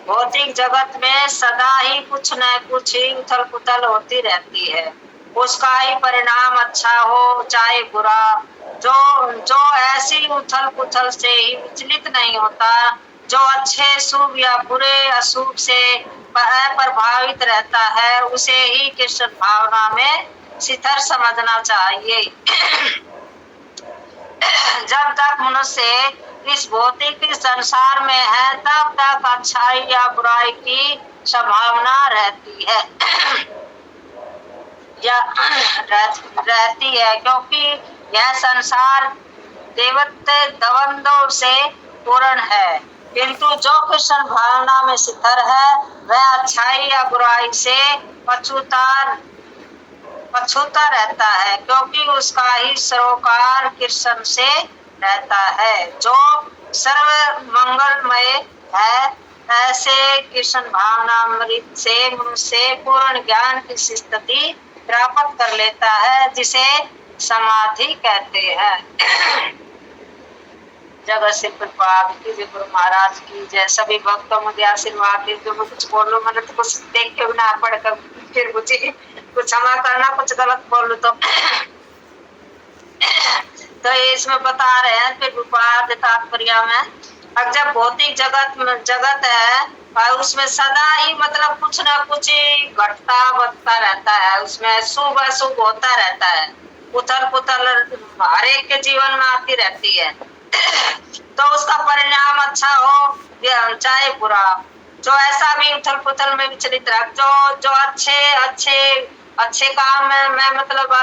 भौतिक जगत में सदा ही कुछ न कुछ ही उथल पुथल होती रहती है। उसका ही परिणाम अच्छा हो चाहे बुरा, जो जो ऐसी उथल पुथल से ही विचलित नहीं होता, जो अच्छे शुभ या बुरे अशुभ से अप्रभावित रहता है, उसे ही कृष्ण भावना में शिथिल समझना चाहिए। जब तक मनुष्य इस भौतिक संसार में है तब तक अच्छाई या बुराई की संभावना रहती है या रहती है, क्योंकि यह संसार देवत्व द्वंद्व से पूर्ण है। किंतु जो कृष्ण भावना में स्थिर है वह अच्छाई या बुराई से पछूता रहता है, क्योंकि उसका ही सरोकार कृष्ण से रहता है जो सर्व मंगलमय है। ऐसे कृष्ण भावनामृत से मनुष्य पूर्ण ज्ञान की स्थिति प्राप्त कर लेता है, जिसे समाधि कहते हैं। जगत सिंह प्रपात की जय, गुरु महाराज की जय। सभी भक्तों मुझे आशीर्वाद दे। जो मैं कुछ बोलूं, मैंने तो कुछ देख के बिना पढ़कर फिर मुझे कुछ क्षमा करना, कुछ गलत बोलूं तो इसमें बता रहे हैं फिर विपाद तात्पर्य में। अब जब भौतिक जगत है और उसमें सदा ही मतलब कुछ ना कुछ घटता बढ़ता रहता है, उसमें शुभ अशुभ होता रहता है, उथल पुथल हर एक के जीवन में आती रहती है। तो उसका परिणाम अच्छा हो या चाहे बुरा, जो ऐसा भी उथल पुथल में विचलित रह, जो अच्छे काम में मतलब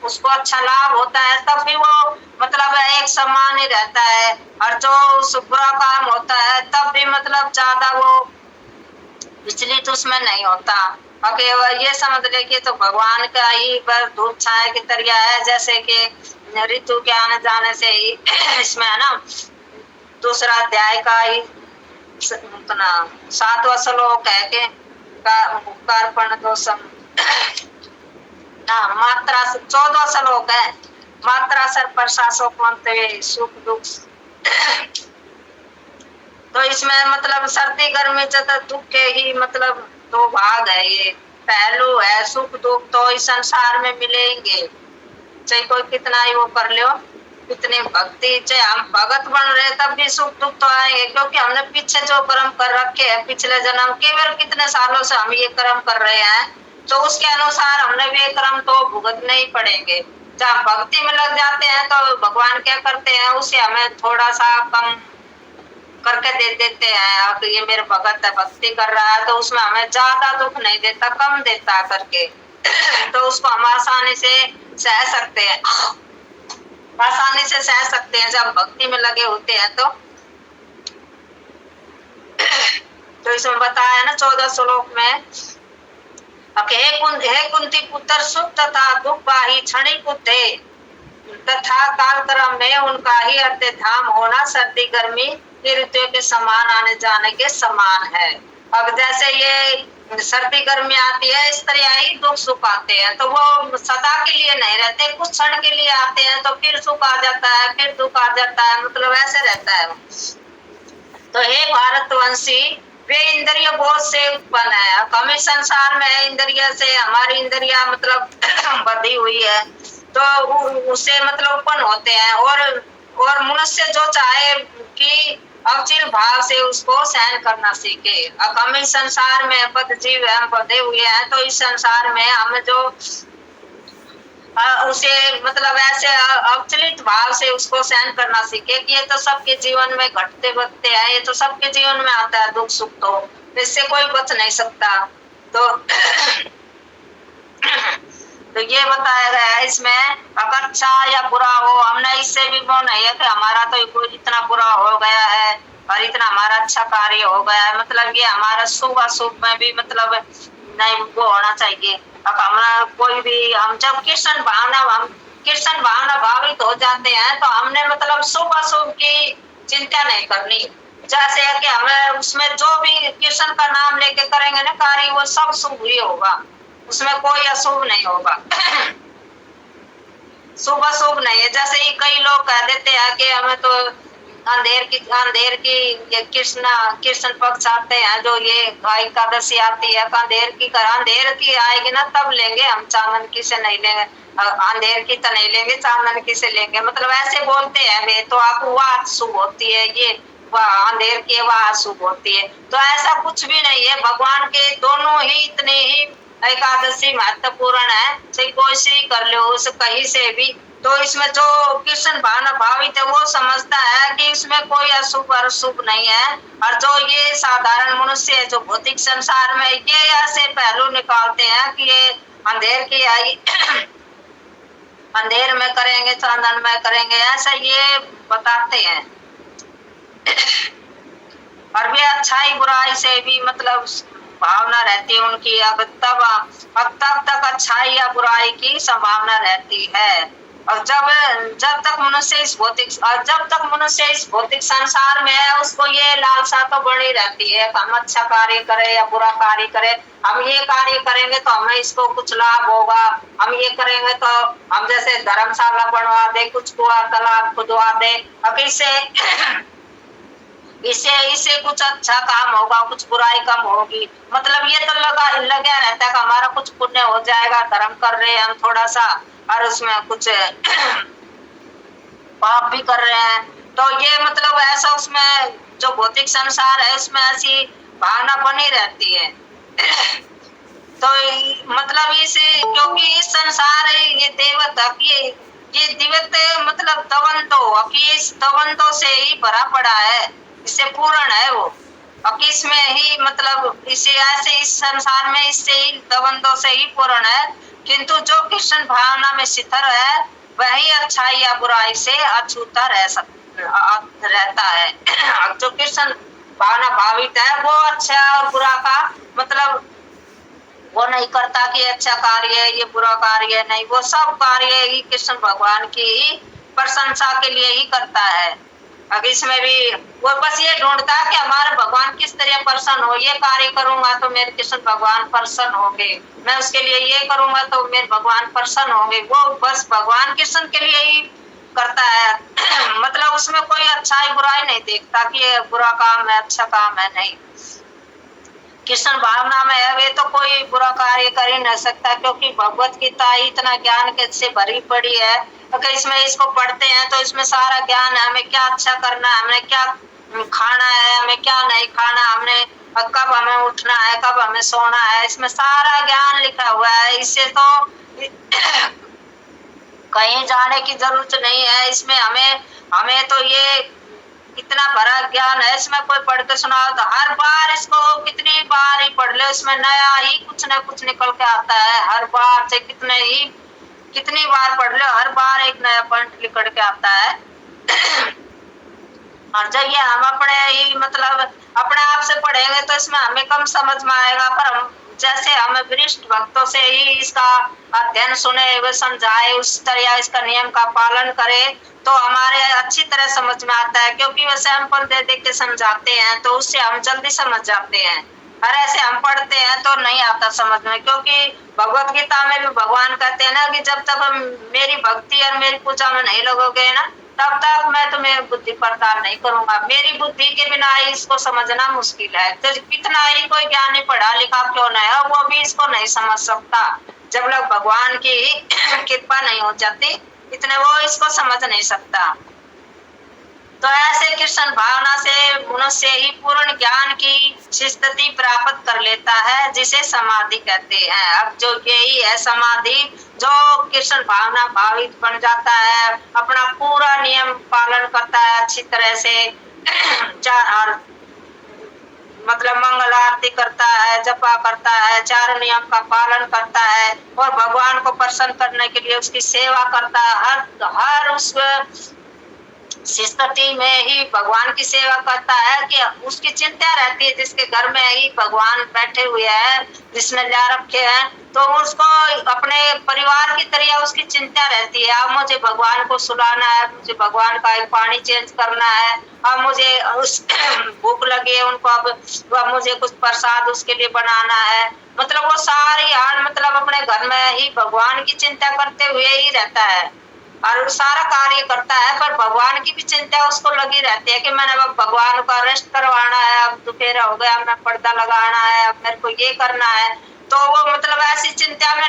उसको अच्छा लाभ होता है, तब भी वो मतलब एक समान ही रहता है। और जो बुरा काम होता है तब भी मतलब ज्यादा वो विचलित उसमें नहीं होता। और ये समझ ले कि तो भगवान का ही बस धूप छाया की तरह है, जैसे कि ऋतु के आने जाने से ही इसमें है ना, दूसरा अध्याय का ही उतना 7वां श्लोक है कि कार्पण दोषम मात्रा 14वां श्लोक है, मात्रा सर प्रशासक सुख दुख। तो इसमें मतलब सर्दी गर्मी ज्यादा दुख के ही मतलब दो भाग है, ये पहलू है। सुख दुख तो इस संसार में मिलेंगे, चाहे कोई कितना ही वो कर लो, कितनी भक्ति, चाहे हम भगत बन रहे तब भी सुख दुख तो आएंगे, क्योंकि हमने पीछे जो कर्म कर रखे हैं पिछले जन्म केवल कितने सालों से हम ये कर्म कर रहे हैं, तो उसके अनुसार हमने वे कर्म तो भुगतने ही पड़ेंगे। जब हम भक्ति में लग जाते हैं तो भगवान क्या करते हैं, उसे हमें थोड़ा सा कम करके दे देते हैं। अब ये मेरे भगत है, भक्ति कर रहा है, तो उसमें हमें ज्यादा दुख नहीं देता, कम देता करके तो उसको हम आसानी से सह सकते हैं, आसानी से सह सकते हैं जब भक्ति में लगे होते हैं। तो इसमें बताया ना 14 श्लोक में, हे कुंती पुत्र सुख तथा दुख बाही क्षणिक थे, तथा कालक्रम में उनका ही अर्थ धाम होना सर्दी गर्मी ऋतु के समान आने जाने के समान है। अब जैसे ये सर्दी गर्मी आती है, इस तरह ही दुख सुख आते हैं, तो वो सदा के लिए नहीं रहते, कुछ क्षण के लिए आते हैं, तो फिर सुख आ जाता है, फिर दुख आ जाता है, मतलब ऐसे रहता है। तो हे भारतवंशी, वे इंद्रिय बोध से उत्पन्न है। हम इस संसार में इंद्रिय से, हमारी इंद्रिया मतलब बधी हुई है, तो उससे मतलब उत्पन्न होते हैं। और मनुष्य जो चाहे कि अवचिल भाव से उसको सहन करना सीखे। अब हम इस संसार में बद्ध जीव हम बधे हुए हैं, तो इस संसार में हम जो उसे मतलब ऐसे अवचलित भाव से उसको सहन करना सीखे कि ये तो सबके जीवन में घटते बढ़ते हैं, ये तो सबके जीवन में आता है दुख सुख, तो इससे कोई बच नहीं सकता। तो ये बताया गया है इसमें, अगर अच्छा या बुरा हो, हमने इससे भी वो नहीं है कि हमारा तो कोई इतना बुरा हो गया है और इतना हमारा अच्छा कार्य हो गया है, मतलब ये हमारा शुभ अशुभ में भी मतलब नहीं वो होना चाहिए। अब हमारा कोई भी, हम जब कृष्ण भावना भावित हो जाते हैं, तो हमने मतलब शुभ अशुभ की चिंता नहीं करनी। जैसे कि हमें उसमें जो भी कृष्ण का नाम लेके करेंगे ना कार्य, वो सब शुभ ही होगा, उसमें कोई अशुभ नहीं होगा। शुभ अशुभ नहीं है। जैसे ही कई लोग कह देते हैं कि हमें तो अंधेर की ये कृष्ण पक्ष आते हैं, जो ये एकादशी आती है, अंधेर की आएगी ना तब लेंगे हम, चांदन की से नहीं लेंगे, अंधेर की तो नहीं लेंगे, चांदन की से लेंगे, मतलब ऐसे बोलते हैं वे। तो आप वह शुभ होती है, ये वह अंधेर की वह शुभ होती है। तो ऐसा कुछ भी नहीं है, भगवान के दोनों ही इतने ही एकादशी महत्वपूर्ण है, चाहे कोई से ही कर लो, उस कहीं से भी। तो इसमें जो कृष्ण भावना भावित है वो समझता है कि इसमें कोई अशुभ और शुभ नहीं है। और जो ये साधारण मनुष्य है, जो भौतिक संसार में ये ऐसे पहलू निकालते हैं कि ये अंधेर की आई अंधेर में करेंगे, चांदन में करेंगे, ऐसा ये बताते हैं। और भी अच्छाई बुराई से भी मतलब भावना रहती है उनकी। अब तब तक अच्छाई या बुराई की संभावना रहती है। और जब तक मनुष्य इस भौतिक संसार में है, उसको ये लालसा तो बनी रहती है, हम अच्छा कार्य करें या बुरा कार्य करें। हम ये कार्य करेंगे तो हमें इसको कुछ लाभ होगा, हम ये करेंगे तो हम जैसे धर्मशाला बनवा दे, कुछ कुआ तालाब खुदवा दे, अब इससे कुछ अच्छा काम होगा, कुछ बुराई कम होगी। मतलब ये तो लगा रहता है कि हमारा कुछ पुण्य हो जाएगा, धर्म कर रहे हैं हम थोड़ा सा, और उसमें कुछ पाप भी कर रहे हैं। तो ये मतलब ऐसा उसमें जो भौतिक संसार है उसमें ऐसी भावना बनी रहती है। तो मतलब इसे, क्योंकि इस संसार ये देवत ये दिवत मतलब दवंतों से ही भरा पड़ा है, इससे पूर्ण है वो। अब इसमें ही मतलब इसे ऐसे इस संसार में इससे ही दवंतों से ही पूर्ण है। किंतु जो कृष्ण भावना में स्थिर है वही अच्छाई या बुराई से अछूता रहता है। जो कृष्ण भावना भावित है वो अच्छा और बुरा का मतलब वो नहीं करता कि अच्छा कार्य है ये बुरा कार्य है, नहीं, वो सब कार्य ही कृष्ण भगवान की ही प्रशंसा के लिए ही करता है। अब इसमें भी वो बस ये ढूंढता है कि हमारे भगवान किस तरह प्रसन्न हो, ये कार्य करूंगा तो मेरे कृष्ण भगवान प्रसन्न होंगे, मैं उसके लिए ये करूंगा तो मेरे भगवान प्रसन्न होंगे। वो बस भगवान कृष्ण के लिए ही करता है। मतलब उसमें कोई अच्छाई बुराई नहीं देखता कि ये बुरा काम है अच्छा काम है, नहीं। कृष्ण भावना में है वे तो कोई बुरा कार्य कर ही नहीं सकता, क्योंकि भगवत गीता इतना ज्ञान के से भरी पड़ी है। अगर इसमें इसको पढ़ते हैं तो इसमें सारा ज्ञान है, हमें क्या अच्छा करना है, हमें क्या खाना है, हमें क्या नहीं खाना, हमने कब हमें उठना है, कब हमें सोना है, इसमें सारा ज्ञान लिखा हुआ है। इससे तो कहीं जाने की जरूरत नहीं है। इसमें हमें तो ये इतना बड़ा ज्ञान है, इसमें कोई पढ़ के सुनाओ तो हर बार इसको कितनी बार ही पढ़ लो, इसमें नया ही कुछ न कुछ निकल के आता है। हर बार से कितनी बार पढ़ लो, हर बार एक नया पॉइंट निकल के आता है। और जब ये हम अपने ही मतलब अपने आप से पढ़ेंगे तो इसमें हमें कम समझ में आएगा, पर हम जैसे हमें वरिष्ठ भक्तों से ही इसका अध्ययन सुने व समझाए, उस तरह इसका नियम का पालन करे तो हमारे अच्छी तरह समझ में आता है। क्योंकि वो सैंपल दे दे के समझाते हैं तो उससे हम जल्दी समझ जाते हैं, और ऐसे हम पढ़ते हैं तो नहीं आता समझ में। क्योंकि भगवत गीता में भी भगवान कहते हैं ना कि जब तक हम मेरी भक्ति और मेरी पूजा में नहीं लगोगे ना तब तक मैं तुम्हें बुद्धि प्रदान नहीं करूंगा। मेरी बुद्धि के बिना ही इसको समझना मुश्किल है। तो कितना ही कोई ज्ञानी पढ़ा लिखा क्यों नहीं है, वो भी इसको नहीं समझ सकता जब लोग भगवान की कृपा नहीं हो जाती, इतने वो इसको समझ नहीं सकता। तो ऐसे कृष्ण भावना से मनुष्य ही पूर्ण ज्ञान की स्थिति प्राप्त कर लेता है, जिसे समाधि कहते हैं। अब जो यही है समाधि, जो कृष्ण भावना भावित बन जाता है, अपना पूरा नियम पालन करता है अच्छी तरह से, और मतलब मंगल आरती करता है, जपा करता है, चार नियम का पालन करता है, और भगवान को प्रसन्न करने के लिए उसकी सेवा करता है। हर उस स्थिति में ही भगवान की सेवा करता है कि उसकी चिंता रहती है, जिसके घर में ही भगवान बैठे हुए हैं, जिसने ला रखे हैं, तो उसको अपने परिवार की तरह उसकी चिंता रहती है। अब मुझे भगवान को सुलाना है, मुझे भगवान का पानी चेंज करना है, अब मुझे उस भूख लगी है उनको, अब मुझे कुछ प्रसाद उसके लिए बनाना है। मतलब वो सारी हाल मतलब अपने घर में ही भगवान की चिंता करते हुए ही रहता है। और सारा कार्य करता है, पर भगवान की भी चिंता उसको लगी रहती है कि मैंने अब भगवान को अरेस्ट करवाना है, अब दोपहर हो गया, मैं पर्दा लगाना है, अब मेरे को ये करना है। तो वो मतलब ऐसी चिंता में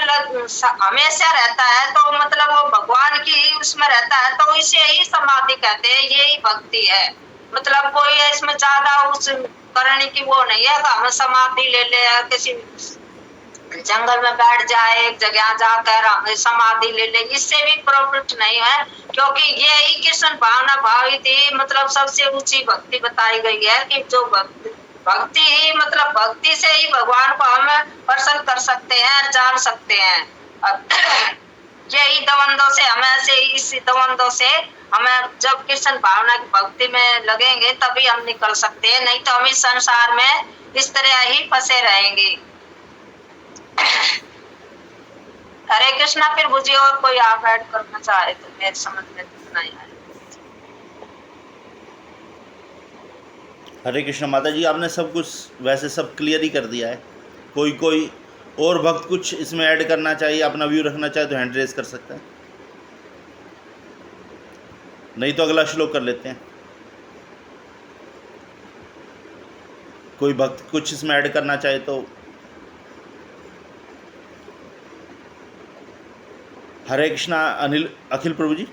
हमेशा रहता है, तो मतलब वो भगवान की ही उसमें रहता है, तो इसे ही समाधि कहते हैं, यही भक्ति है। मतलब कोई इसमें ज्यादा उस करने की वो नहीं है, हम समाधि ले ले, किसी जंगल में बैठ जाए, एक जगह जाकर समाधि ले ले, इससे भी प्रॉफिट नहीं है, क्योंकि ये ही कृष्ण भावना भावित ही मतलब सबसे ऊंची भक्ति बताई गई है कि जो भक्ति ही मतलब भक्ति से ही भगवान को हम प्रसन्न कर सकते हैं, जान सकते हैं। यही दवंदों से हमें से इस दवंदों से हमें जब कृष्ण भावना की भक्ति में लगेंगे तभी हम निकल सकते हैं, नहीं तो हम इस संसार में इस तरह ही फंसे रहेंगे। हरे कृष्णा। फिर मुझे और कोई आप ऐड करना चाहे तो मेरे समझ में इतना ही है। हरे कृष्ण माता जी, आपने सब कुछ वैसे सब क्लियर ही कर दिया है। कोई और भक्त कुछ इसमें ऐड करना चाहिए, अपना व्यू रखना चाहे तो हैंड रेज कर सकता है, नहीं तो अगला श्लोक कर लेते हैं। कोई भक्त कुछ इसमें ऐड करना चाहे तो। हरे कृष्णा अखिल प्रभु जी।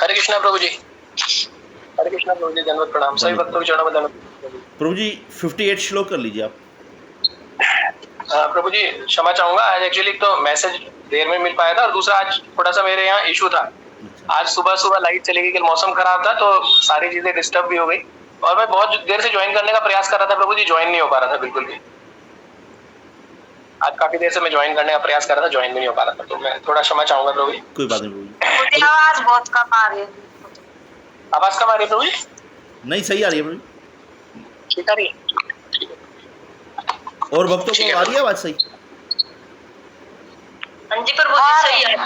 हरे कृष्णा प्रभु जी। हरे कृष्णा प्रभु जी, धन्यवाद, प्रणाम सभी भक्तों के चरणों में धन्यवाद। प्रभु जी 58 श्लोक कर लीजिए आप। प्रभु जी क्षमा चाहूंगा, आज एक्चुअली तो मैसेज देर में मिल पाया था, और दूसरा आज थोड़ा सा मेरे यहाँ इशू था। आज सुबह लाइट चली गई, कल मौसम खराब था तो सारी चीजें डिस्टर्ब भी हो गई, और मैं बहुत देर से ज्वाइन करने का प्रयास कर रहा था प्रभु जी, ज्वाइन नहीं हो पा रहा था बिल्कुल भी। आज काफी देर से मैं ज्वाइन करने का प्रयास कर रहा था, ज्वाइन भी नहीं हो पा रहा था, तो मैं थोड़ा क्षमा चाहूंगा प्रभु जी। कोई बात नहीं प्रभु जी। आवाज बहुत कम आ रही है। आवाज कम आ रही है प्रभु जी? नहीं, सही आ रही है प्रभु जी। ठीक आ रही है। और भक्तों को आ रही है आवाज सही? हाँ जी प्रभु जी, सही है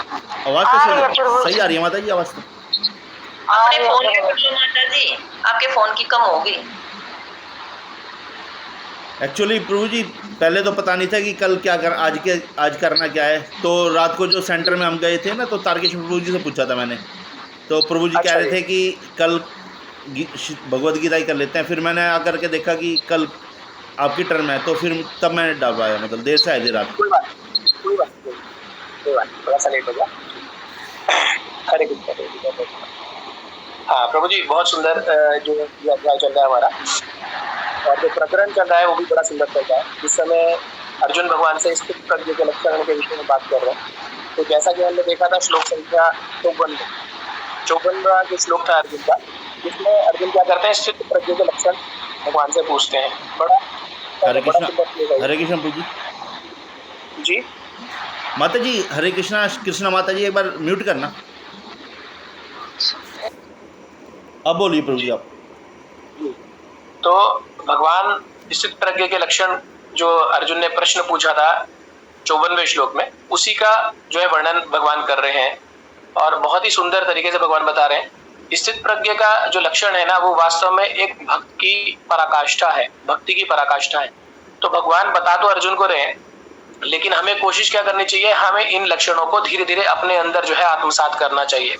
आवाज तो सही आ रही है माता जी, आवाज तो। अपने फोन की माता जी, आपके फोन की कम होगी। एक्चुअली प्रभु जी पहले तो पता नहीं था कि कल क्या कर आज करना क्या है, तो रात को जो सेंटर में हम गए थे ना, तो तारकेश्वर प्रभु जी से पूछा था मैंने, तो प्रभु जी कह रहे थे कि कल भगवद गीता ही कर लेते हैं। फिर मैंने आकर के देखा कि कल आपकी टर्म है, तो फिर तब मैंने डाल पाया, मतलब देर से आए थे रात। कोई बात थोड़ा सा लेट हो गया। हरे कृष्ण। हाँ प्रभु जी, बहुत सुंदर जो अध्याय चल रहा है हमारा, और जो प्रकरण चल रहा है वो भी बड़ा सुंदर चल रहा है। इस समय अर्जुन भगवान से स्थित प्रज्ञ के लक्षण के विषय में बात कर रहे हैं। तो जैसा कि हमने देखा था श्लोक संख्या 54 जो श्लोक था अर्जुन का, जिसमें अर्जुन क्या करते हैं, स्थित प्रज्ञ के लक्षण भगवान से पूछते हैं। बड़ा हरे कृष्ण प्रभु जी। जी माता जी, हरे कृष्णा कृष्णा माता जी, एक बार म्यूट करना। अब बोलिए प्रभु जी आप। तो भगवान स्थित प्रज्ञ के लक्षण जो अर्जुन ने प्रश्न पूछा था 54वें श्लोक में, उसी का जो है वर्णन भगवान कर रहे हैं, और बहुत ही सुंदर तरीके से भगवान बता रहे हैं। स्थित प्रज्ञ का जो लक्षण है ना, वो वास्तव में एक भक्त की पराकाष्ठा है, भक्ति की पराकाष्ठा है। तो भगवान बता तो अर्जुन को रहे हैं, लेकिन हमें कोशिश क्या करनी चाहिए, हमें इन लक्षणों को धीरे धीरे अपने अंदर जो है आत्मसात करना चाहिए।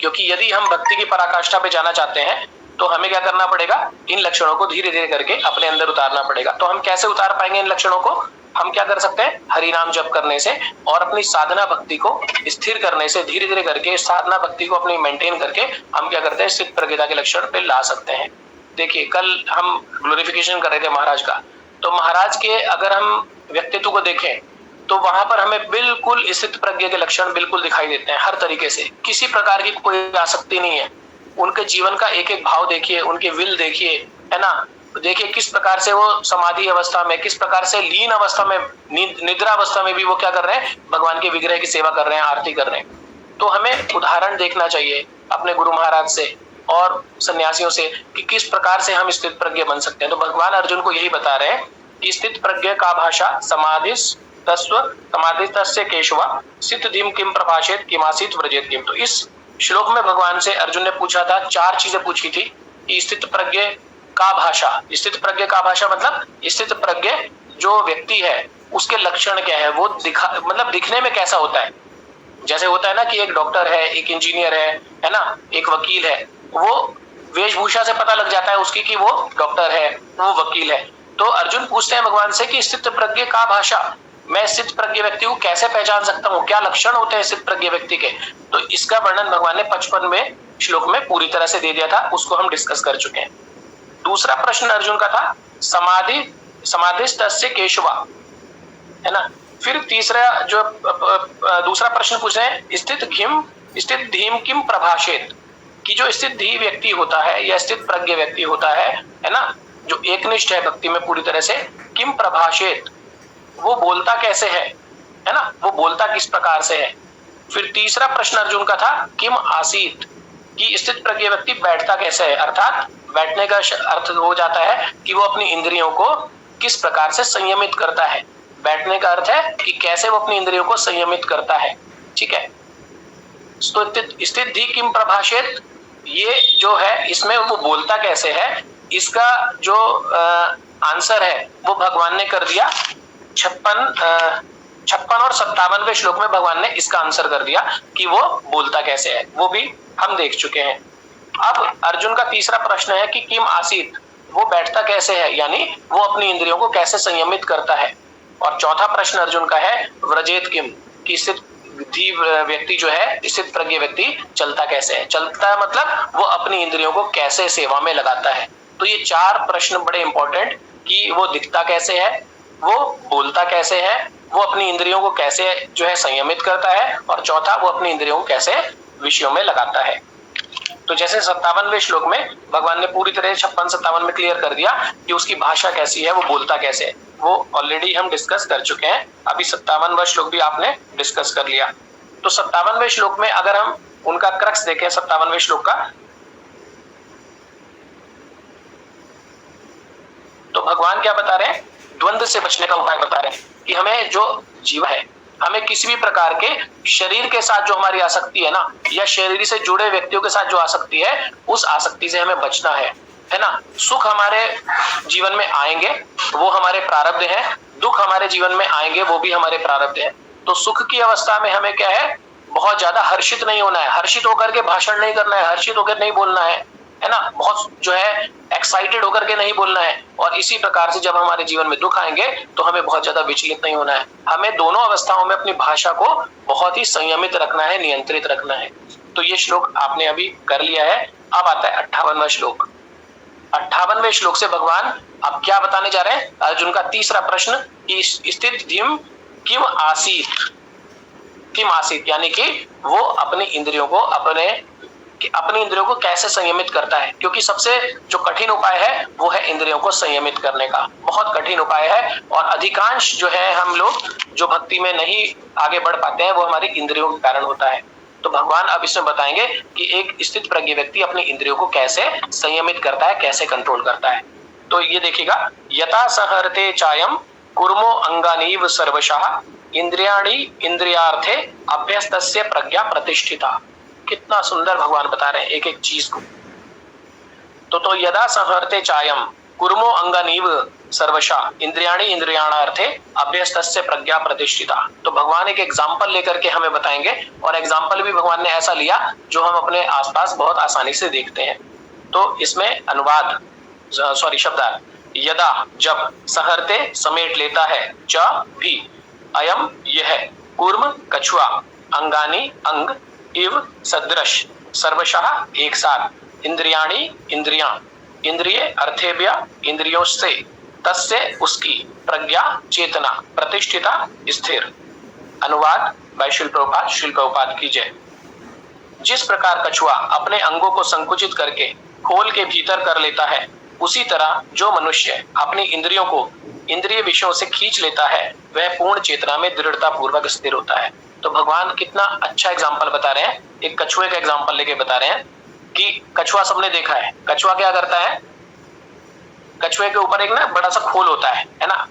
क्योंकि यदि हम भक्ति की पराकाष्ठा पे जाना चाहते हैं तो हमें क्या करना पड़ेगा, इन लक्षणों को धीरे धीरे करके अपने अंदर उतारना पड़ेगा। तो हम कैसे उतार पाएंगे इन लक्षणों को? हम क्या कर सकते हैं, हरि नाम जप करने से और अपनी साधना भक्ति को स्थिर करने से, धीरे धीरे करके साधना भक्ति को अपनी मेंटेन करके हम क्या करते हैं, स्थित प्रज्ञता के लक्षण पे ला सकते हैं। देखिए, कल हम ग्लोरिफिकेशन कर रहे थे महाराज का, तो महाराज के अगर हम व्यक्तित्व को देखें तो वहां पर हमें बिल्कुल स्थित प्रज्ञ के लक्षण बिल्कुल दिखाई देते हैं। हर तरीके से किसी प्रकार की कोई आसक्ति नहीं है। उनके जीवन का एक एक भाव देखिए, उनके विल देखिए, है ना। देखिए किस प्रकार से वो समाधि अवस्था में, किस प्रकार से लीन अवस्था में, निद्रा अवस्था में भी वो क्या कर रहे हैं, भगवान के विग्रह की सेवा कर रहे हैं, आरती कर रहे हैं। तो हमें उदाहरण देखना चाहिए अपने गुरु महाराज से और सन्यासियों से कि किस प्रकार से हम स्थित प्रज्ञ बन सकते हैं। तो भगवान अर्जुन को यही बता रहे हैं कि स्थित प्रज्ञ का भाषा समाधिस तस्व समाधि तस्य केशवा सिद्धि किम प्रभाषेत किमासीत व्रजेत किम। तो इस श्लोक में भगवान से अर्जुन ने पूछा था, 4 चीजें पूछी थी कि स्थित प्रज्ञ का भाषा। स्थित प्रज्ञ का भाषा मतलब स्थित प्रज्ञ जो व्यक्ति है उसके लक्षण क्या है, वो मतलब दिखने में कैसा होता है। जैसे होता है ना कि एक डॉक्टर है, एक इंजीनियर है ना, एक वकील है, वो वेशभूषा से पता लग जाता है उसकी कि वो डॉक्टर है, वो वकील है। तो अर्जुन पूछते हैं भगवान से कि स्थित प्रज्ञ का भाषा, मैं स्थित प्रज्ञ व्यक्ति को कैसे पहचान सकता हूँ, क्या लक्षण होते हैं स्थित प्रज्ञ व्यक्ति के। तो इसका वर्णन भगवान ने 55वें श्लोक में पूरी तरह से दे दिया था, उसको हम डिस्कस कर चुके हैं। दूसरा प्रश्न अर्जुन का था समाधिस्तस्य केशवा, है ना। फिर तीसरा जो दूसरा प्रश्न पूछ रहे हैं, स्थित धीम किम प्रभाषेत, कि जो स्थित धी व्यक्ति होता है या स्थित प्रज्ञ व्यक्ति होता है ना, जो एकनिष्ठ है भक्ति में पूरी तरह से, किम प्रभाषेत, वो बोलता कैसे है ना, वो बोलता किस प्रकार से है। फिर तीसरा प्रश्न अर्जुन का था किम आसीत, कि स्थित प्रज्ञ व्यक्ति बैठता कैसे है, अर्थात बैठने का अर्थ हो जाता है कि वो अपनी इंद्रियों को किस प्रकार से संयमित करता है। बैठने का अर्थ है कि कैसे वो अपनी इंद्रियों को संयमित करता है, ठीक है। तो स्थित धी किम प्रभाषेत, ये जो है इसमें वो बोलता कैसे है, इसका जो आंसर है वो भगवान ने कर दिया 56 और 57वें श्लोक में भगवान ने इसका आंसर कर दिया कि वो बोलता कैसे है, वो भी हम देख चुके हैं। अब अर्जुन का तीसरा प्रश्न है कि किम आसीत, वो बैठता कैसे है, यानी वो अपनी इंद्रियों को कैसे संयमित करता है। और चौथा प्रश्न अर्जुन का है व्रजेत किम, कि स्थित व्यक्ति जो है, स्थित प्रज्ञ व्यक्ति चलता कैसे है, चलता है मतलब वो अपनी इंद्रियों को कैसे सेवा में लगाता है। तो ये चार प्रश्न बड़े इंपॉर्टेंट, कि वो दिखता कैसे है, वो बोलता कैसे है, वो अपनी इंद्रियों को कैसे जो है संयमित करता है, और चौथा वो अपनी इंद्रियों को कैसे विषयों में लगाता है। तो जैसे 57वें श्लोक में भगवान ने पूरी तरह 56-57 में क्लियर कर दिया कि उसकी भाषा कैसी है, वो बोलता कैसे है, वो ऑलरेडी हम डिस्कस कर चुके हैं। अभी 57वां श्लोक भी आपने डिस्कस कर लिया। तो 57वें श्लोक में अगर हम उनका क्रक्स देखें 57वें श्लोक का, तो भगवान क्या बता रहे हैं, द्वंद्व से बचने का उपाय बता रहे हैं कि हमें जो जीव है, हमें किसी भी प्रकार के शरीर के साथ जो हमारी आसक्ति है ना, या शरीर से जुड़े व्यक्तियों के साथ जो आसक्ति है, उस आसक्ति से हमें बचना है ना। सुख हमारे जीवन में आएंगे, वो हमारे प्रारब्ध हैं, दुख हमारे जीवन में आएंगे, वो भी हमारे प्रारब्ध हैं। तो सुख की अवस्था में हमें क्या है, बहुत ज्यादा हर्षित नहीं होना है, हर्षित होकर के भाषण नहीं करना है, हर्षित होकर नहीं बोलना है ना, बहुत जो है एक्साइटेड होकर के नहीं बोलना है। और इसी प्रकार से जब हमारे जीवन में दुख आएंगे तो हमें बहुत ज्यादा विचलित नहीं होना है। हमें दोनों अवस्थाओं में अपनी भाषा को बहुत ही संयमित रखना है, नियंत्रित रखना है। तो ये श्लोक आपने अभी कर लिया है। अब आता है 58वां श्लोक। 58वें श्लोक से भगवान अब क्या बताने जा रहे हैं, अर्जुन का तीसरा प्रश्न कि स्थित धीम किम आसीत, किम आसीत, यानी कि वो अपनी इंद्रियों को कैसे संयमित करता है। क्योंकि सबसे जो कठिन उपाय है वो है इंद्रियों को संयमित करने का, बहुत कठिन उपाय है। और अधिकांश जो है हम लोग जो भक्ति में नहीं आगे बढ़ पाते हैं वो हमारी इंद्रियों के कारण होता है। तो भगवान अब इसमें बताएंगे कि एक स्थित प्रज्ञ व्यक्ति अपनी इंद्रियों को कैसे संयमित करता है, कैसे कंट्रोल करता है। तो ये देखिएगा, यथा सहरते चायम कुर्मो अंगानीव सर्वशः इंद्रियाणि इंद्रियार्थे अभ्यस्तस्य प्रज्ञा प्रतिष्ठिता। कितना सुंदर भगवान बता रहे हैं एक एक चीज को। तो यदा संहरते चायम कुर्मो अंगानीव सर्वशः इंद्रियाणि इंद्रियाणार्थे अभ्यस्तस्य प्रज्ञा प्रतिष्ठिता। तो भगवान एक एग्जाम्पल लेकर के हमें बताएंगे, और एग्जाम्पल भी भगवान ने ऐसा लिया जो हम अपने आसपास बहुत आसानी से देखते हैं। तो इसमें अनुवाद शब्दार्थ, यदा जब, सहरते समेट लेता है, च भी, अयम यह, कुर्म कछुआ, अंगानी अंग, इव सदृश, सर्वशः एक साथ, इंद्रियाणि इंद्रियां, इंद्रिय अर्थेभ्य इंद्रियों से, तस्य उसकी, प्रज्ञा चेतना, प्रतिष्ठिता स्थिर। अनुवाद बाय श्रील प्रभुपाद की जय। जिस प्रकार कछुआ अपने अंगों को संकुचित करके खोल के भीतर कर लेता है, उसी तरह जो मनुष्य अपनी इंद्रियों को इंद्रिय विषयों से खींच लेता है वह पूर्ण चेतना में दृढ़ता पूर्वक स्थिर होता है। तो भगवान कितना अच्छा एग्जाम्पल बता रहे हैं, एक कछुए का एग्जाम्पल लेके बता रहे हैं कि कछुआ सबने देखा है। कछुआ क्या करता है, कछुए के ऊपर एक ना बड़ा सा खोल होता है ना,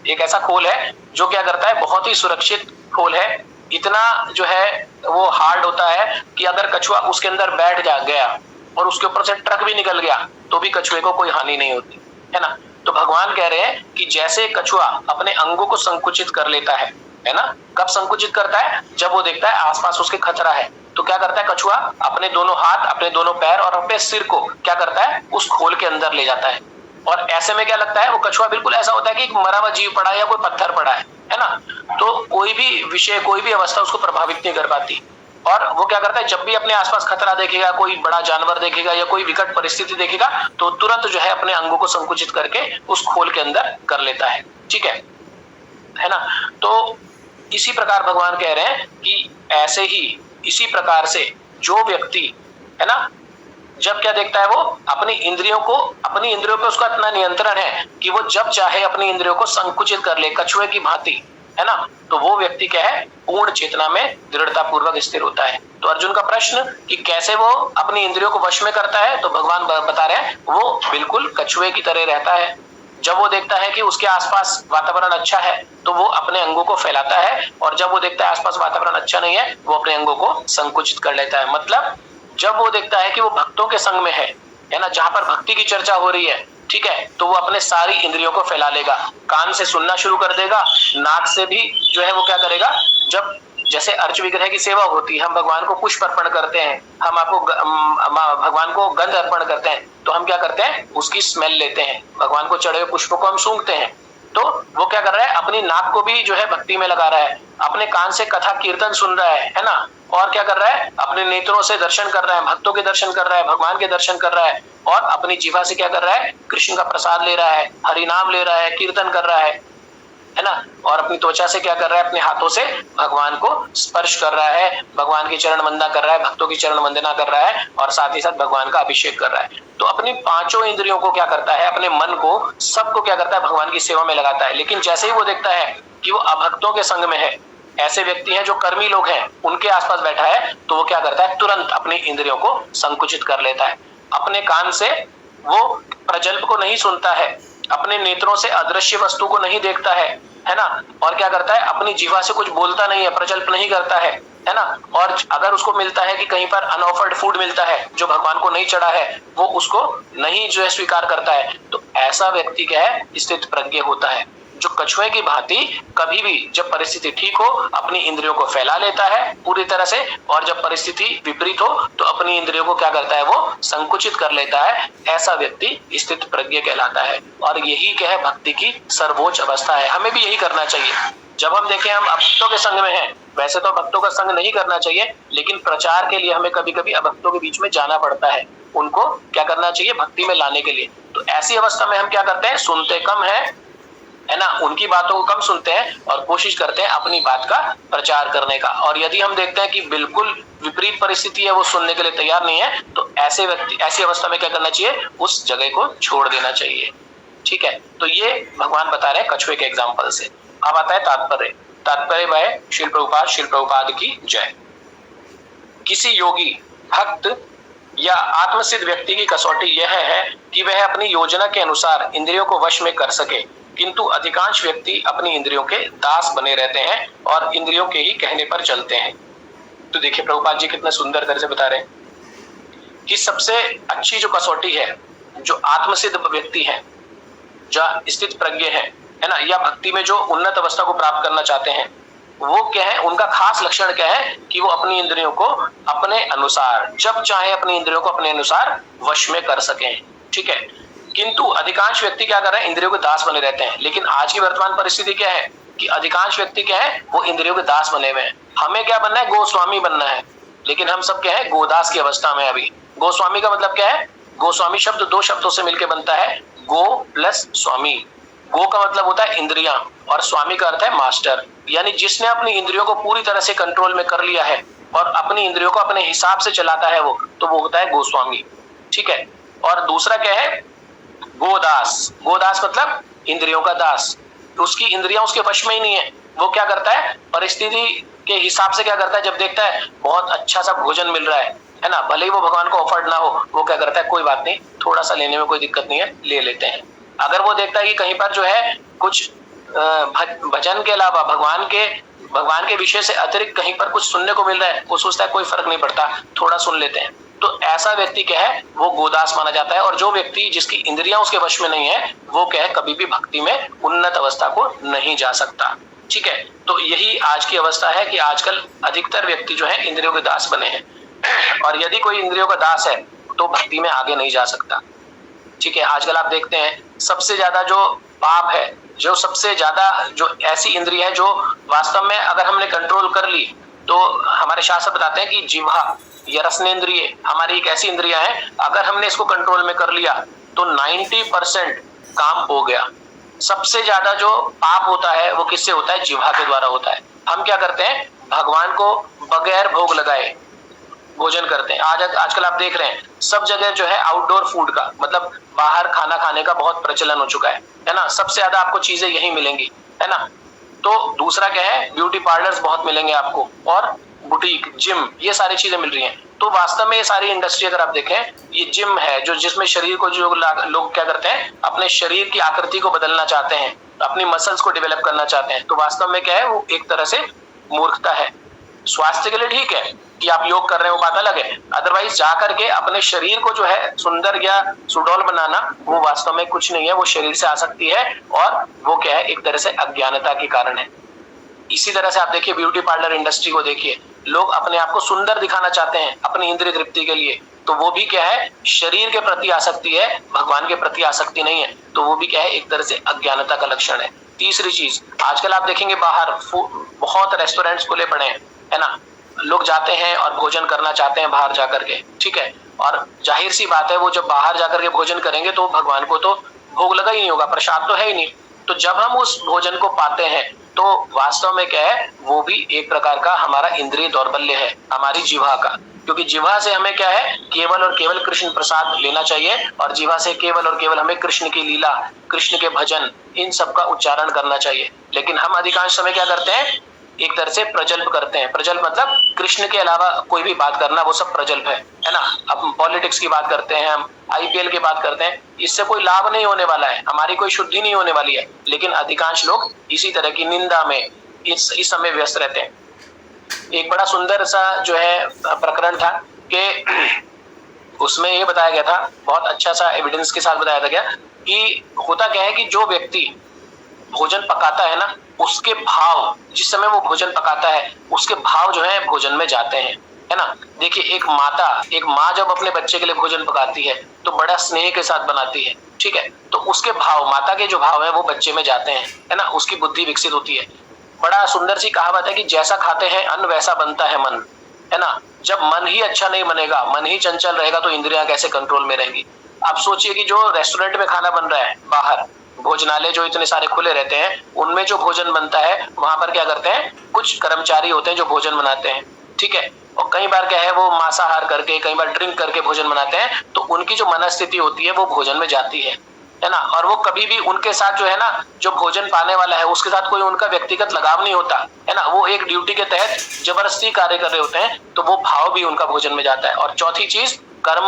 एक ऐसा खोल है जो क्या करता है, बहुत ही सुरक्षित खोल है, इतना जो है वो हार्ड होता है कि अगर कछुआ उसके अंदर बैठ गया और उसके ऊपर से ट्रक भी निकल गया तो भी कछुए को कोई हानि नहीं होती, है ना। तो भगवान कह रहे हैं कि जैसे कछुआ अपने अंगों को संकुचित कर लेता है ना, कब संकुचित करता है, जब वो देखता है आसपास उसके खतरा है, तो क्या करता है कछुआ, अपने दोनों हाथ, अपने दोनों पैर और अपने सिर को क्या करता है, उस खोल के अंदर ले जाता है। और ऐसे में क्या लगता है, वो कछुआ बिल्कुल ऐसा होता है कि एक मरा हुआ जीव पड़ा है या कोई पत्थर पड़ा है ना, तो कोई भी विषय, कोई भी अवस्था उसको प्रभावित नहीं कर पाती। और वो क्या करता है, जब भी अपने आसपास खतरा देखेगा, कोई बड़ा जानवर देखेगा या कोई विकट परिस्थिति देखेगा, तो तुरंत जो है अपने अंगों को संकुचित करके उस खोल के अंदर कर लेता है। ठीक है ना। तो इसी प्रकार भगवान कह रहे हैं कि ऐसे ही, इसी प्रकार से जो व्यक्ति है ना, जब क्या देखता है, वो अपनी इंद्रियों पे उसका इतना नियंत्रण है कि वो जब चाहे अपनी इंद्रियों को संकुचित कर ले, कछुए की भांति, है ना, तो वो व्यक्ति क्या है, पूर्ण चेतना में दृढ़ता पूर्वक स्थिर होता है। तो अर्जुन का प्रश्न कि कैसे वो अपनी इंद्रियों को वश में करता है, तो भगवान बता रहे हैं वो बिल्कुल कछुए की तरह रहता है। जब वो देखता है कि उसके आसपास वातावरण अच्छा है, तो वो अपने अंगों को फैलाता है, और जब वो देखता है आसपास वातावरण अच्छा नहीं है, वो अपने अंगों को संकुचित कर लेता है। मतलब जब वो देखता है कि वो भक्तों के संग में है ना, जहां पर भक्ति की चर्चा हो रही है, ठीक है, तो वो अपने सारी इंद्रियों को फैला लेगा, कान से सुनना शुरू कर देगा, नाक से भी जो है वो क्या करेगा, जब जैसे अर्च विग्रह की सेवा होती है, हम भगवान को पुष्प अर्पण करते हैं, हम भगवान को गंध अर्पण करते हैं, तो हम क्या करते हैं, उसकी स्मेल लेते हैं, भगवान को चढ़े हुए पुष्प को हम सूंघते हैं। तो वो क्या कर रहा है, अपनी नाक को भी जो है भक्ति में लगा रहा है, अपने कान से कथा कीर्तन सुन रहा है ना, और क्या कर रहा है, अपने नेत्रों से दर्शन कर रहा है, भक्तों के दर्शन कर रहा है, भगवान के दर्शन कर रहा है, और अपनी जीवा से क्या कर रहा है, कृष्ण का प्रसाद ले रहा है, हरि नाम ले रहा है, कीर्तन कर रहा है ना, और अपनी त्वचा से क्या कर रहा है, अपने हाथों से भगवान को स्पर्श कर रहा है, भगवान की चरण वंदना कर रहा है, भक्तों की चरण वंदना कर रहा है, और साथ ही साथ भगवान का अभिषेक कर रहा है। तो अपनी पांचों इंद्रियों को क्या करता है, अपने मन को, सबको क्या करता है, भगवान की सेवा में लगाता है। लेकिन जैसे ही वो देखता है कि वो अभक्तों के संग में है, ऐसे व्यक्ति हैं जो कर्मी लोग हैं, उनके आसपास बैठा है, तो वो क्या करता है, तुरंत अपनी इंद्रियों को संकुचित कर लेता है। अपने कान से वो प्रजल्प को नहीं सुनता है, अपने नेत्रों से अदृश्य वस्तु को नहीं देखता है ना, और क्या करता है, अपनी जीवा से कुछ बोलता नहीं है, प्रजल्प नहीं करता है ना, और अगर उसको मिलता है कि कहीं पर अनऑफर्ड फूड मिलता है जो भगवान को नहीं चढ़ा है, वो उसको नहीं जो है स्वीकार करता है, तो ऐसा व्यक्ति क्या है, स्थित प्रज्ञ होता है, जो कछुए की भांति कभी भी जब परिस्थिति ठीक हो अपनी इंद्रियों को फैला लेता है पूरी तरह से, और जब परिस्थिति विपरीत हो तो अपनी इंद्रियों को क्या करता है, वो संकुचित कर लेता है। ऐसा व्यक्ति स्थित प्रज्ञ कहलाता है, और यही क्या है, भक्ति की सर्वोच्च अवस्था है। हमें भी यही करना चाहिए। जब हम देखें हम अभक्तों के संग में हैं, वैसे तो भक्तों का संग नहीं करना चाहिए, लेकिन प्रचार के लिए हमें कभी कभी अभक्तों के बीच में जाना पड़ता है, उनको क्या करना चाहिए, भक्ति में लाने के लिए। तो ऐसी अवस्था में हम क्या करते हैं, सुनते कम है ना, उनकी बातों को कम सुनते हैं और कोशिश करते हैं अपनी बात का प्रचार करने का। और यदि हम देखते हैं कि बिल्कुल विपरीत परिस्थिति है, वो सुनने के लिए तैयार नहीं है, तो ऐसे व्यक्ति, ऐसी अवस्था में क्या करना चाहिए, उस जगह को छोड़ देना चाहिए। ठीक है, तो ये भगवान बता रहे हैं कछुए के एग्जाम्पल से। अब आता है तात्पर्य वह श्रील प्रभुपाद की जय। किसी योगी, भक्त या आत्मसिद्ध व्यक्ति की कसौटी यह है कि वह अपनी योजना के अनुसार इंद्रियों को वश में कर सके, किंतु अधिकांश व्यक्ति अपनी इंद्रियों के दास बने रहते हैं और इंद्रियों के ही कहने पर चलते हैं। तो देखिए प्रभुपाद जी कितने सुंदर तरह से बता रहे हैं कि सबसे अच्छी जो कसौटी है, जो आत्मसिद्ध व्यक्ति है, जो स्थित प्रज्ञ है ना, या भक्ति में जो उन्नत अवस्था को प्राप्त करना चाहते हैं, वो क्या है, उनका खास लक्षण क्या है कि वो अपनी इंद्रियों को अपने अनुसार, जब चाहे अपनी इंद्रियों को अपने अनुसार वश में कर सकें। ठीक है, किंतु अधिकांश व्यक्ति क्या कर रहे हैं, इंद्रियों के दास बने रहते हैं। लेकिन आज की वर्तमान परिस्थिति क्या है कि अधिकांश व्यक्ति क्या है, वो इंद्रियों के दास बने हुए हैं। हमें क्या बनना है, गोस्वामी बनना है, लेकिन हम सब क्या है, गोदास की अवस्था में। अभी गोस्वामी का मतलब क्या है, गोस्वामी शब्द दो शब्दों से मिलकर बनता है, गो प्लस स्वामी। गो का मतलब होता है इंद्रियां, और स्वामी का अर्थ है मास्टर, यानी जिसने अपनी इंद्रियों को पूरी तरह से कंट्रोल में कर लिया है और अपनी इंद्रियों को अपने हिसाब से चलाता है वो, तो वो होता है गोस्वामी। ठीक है, और दूसरा क्या है, गोदास। गोदास मतलब इंद्रियों का दास, उसकी इंद्रियां उसके वश में ही नहीं है। वो क्या करता है, परिस्थिति के हिसाब से क्या करता है, जब देखता है बहुत अच्छा सा भोजन मिल रहा है ना, भले ही वो भगवान को ऑफर्ड ना हो, वो क्या करता है, कोई बात नहीं, थोड़ा सा लेने में कोई दिक्कत नहीं है, ले लेते हैं। अगर वो देखता है कि कहीं पर जो है कुछ भजन के अलावा भगवान के विषय से अतिरिक्त कहीं पर कुछ सुनने को मिल रहा है, वो सोचता है कोई फर्क नहीं पड़ता, थोड़ा सुन लेते हैं। तो ऐसा व्यक्ति क्या है, वो गोदास माना जाता है। और जो व्यक्ति जिसकी इंद्रियां उसके वश में नहीं है, वो क्या है, कभी भी भक्ति में उन्नत अवस्था को नहीं जा सकता। ठीक है, तो यही आज की अवस्था है कि आजकल अधिकतर व्यक्ति जो है इंद्रियों के दास बने हैं और यदि कोई इंद्रियों का दास है तो भक्ति में आगे नहीं जा सकता। ठीक है, आजकल आप देखते हैं सबसे ज्यादा जो पाप है, जो सबसे ज्यादा जो ऐसी इंद्रिय है जो वास्तव में अगर हमने कंट्रोल कर ली, तो हमारे शास्त्र बताते हैं कि जिह्वा या रसनेंद्रिय हमारी एक ऐसी इंद्रिया है, अगर हमने इसको कंट्रोल में कर लिया तो 90% काम हो गया। सबसे ज्यादा जो पाप होता है वो किससे होता है, जिह्वा के द्वारा होता है। हम क्या करते हैं, भगवान को बगैर भोग लगाए भोजन करते हैं। आजकल आप देख रहे हैं सब जगह जो है आउटडोर फूड का, मतलब बाहर खाना खाने का बहुत प्रचलन हो चुका है ना। सबसे ज्यादा आपको चीजें यही मिलेंगी, है ना। तो दूसरा क्या है, ब्यूटी पार्लर्स बहुत मिलेंगे आपको, और बुटीक, जिम, ये सारी चीजें मिल रही हैं। तो वास्तव में ये सारी इंडस्ट्री अगर आप देखें, ये जिम है जो जिसमें शरीर को जो लोग क्या करते हैं, अपने शरीर की आकृति को बदलना चाहते हैं, अपनी मसल्स को डेवलप करना चाहते हैं। तो वास्तव में क्या है, वो एक तरह से मूर्खता है। स्वास्थ्य के लिए ठीक है कि आप योग कर रहे हो, बात अलग है, अदरवाइज जा करके अपने शरीर को जो है सुंदर या सुडौल बनाना, वो वास्तव में कुछ नहीं है, वो शरीर से आ सकती है और वो क्या है, एक तरह से अज्ञानता के कारण है। इसी तरह से आप देखिए ब्यूटी पार्लर इंडस्ट्री को देखिए, लोग अपने आप को सुंदर दिखाना चाहते हैं अपनी इंद्रिय तृप्ति के लिए, तो वो भी क्या है, शरीर के प्रति आसक्ति है, भगवान के प्रति आसक्ति नहीं है। तो वो भी क्या है, एक तरह से अज्ञानता का लक्षण है। तीसरी चीज, आजकल आप देखेंगे बाहर बहुत रेस्टोरेंट्स खुले पड़े हैं, है ना। लोग जाते हैं और भोजन करना चाहते हैं बाहर जाकर के, ठीक है, और जाहिर सी बात है वो जब बाहर जाकर के भोजन करेंगे तो भगवान को तो भोग लगा ही नहीं होगा, प्रसाद तो है ही नहीं। तो जब हम उस भोजन को पाते हैं तो वास्तव में क्या है, वो भी एक प्रकार का हमारा इंद्रिय दौर्बल्य है, हमारी जिह्वा का। क्योंकि जिह्वा से हमें क्या है, केवल और केवल कृष्ण प्रसाद लेना चाहिए, और जिह्वा से केवल और केवल हमें कृष्ण की लीला, कृष्ण के भजन, इन सब का उच्चारण करना चाहिए। लेकिन हम अधिकांश समय क्या करते हैं, एक तरह से प्रजल्प करते हैं। प्रजल्प मतलब कृष्ण के अलावा कोई भी बात करना, वो सब प्रजल्प है ना। अब पॉलिटिक्स की बात करते हैं, हम आईपीएल की बात करते हैं, इससे कोई लाभ नहीं होने वाला है, हमारी कोई शुद्धि नहीं होने वाली है। लेकिन अधिकांश लोग इसी तरह की निंदा में इस समय व्यस्त रहते हैं। एक बड़ा सुंदर सा जो है प्रकरण था कि उसमें ये बताया गया था, बहुत अच्छा सा एविडेंस के साथ बताया गया कि होता क्या है कि जो व्यक्ति भोजन पकाता है ना, उसके भाव, जिस समय वो भोजन पकाता है उसके भाव जो है भोजन में जाते हैं, है ना। देखिए एक माँ जब अपने बच्चे के लिए भोजन पकाती है तो बड़ा स्नेह के साथ बनाती है, ठीक है, तो उसके भाव, माता के जो भाव है वो बच्चे में जाते हैं, है ना, उसकी बुद्धि विकसित होती है। बड़ा सुंदर सी कहावत है कि जैसा खाते हैं अन्न वैसा बनता है मन, है ना। जब मन ही अच्छा नहीं बनेगा, मन ही चंचल रहेगा, तो इंद्रियां कैसे कंट्रोल में रहेंगी। आप सोचिए कि जो रेस्टोरेंट में खाना बन रहा है, बाहर भोजनालय जो इतने सारे खुले रहते हैं, उनमें जो भोजन बनता है वहां पर क्या करते हैं, कुछ कर्मचारी होते हैं जो भोजन बनाते हैं, ठीक है, और कई बार क्या है वो मांसाहार करके, कई बार ड्रिंक करके भोजन बनाते हैं, तो उनकी जो मनस्थिति होती है वो भोजन में जाती है ना। और वो कभी भी उनके साथ जो है ना, जो भोजन पाने वाला है उसके साथ कोई उनका व्यक्तिगत लगाव नहीं होता, है ना। वो एक ड्यूटी के तहत जबरदस्ती कार्य कर रहे होते हैं, तो वो भाव भी उनका भोजन में जाता है। और चौथी चीज, कर्म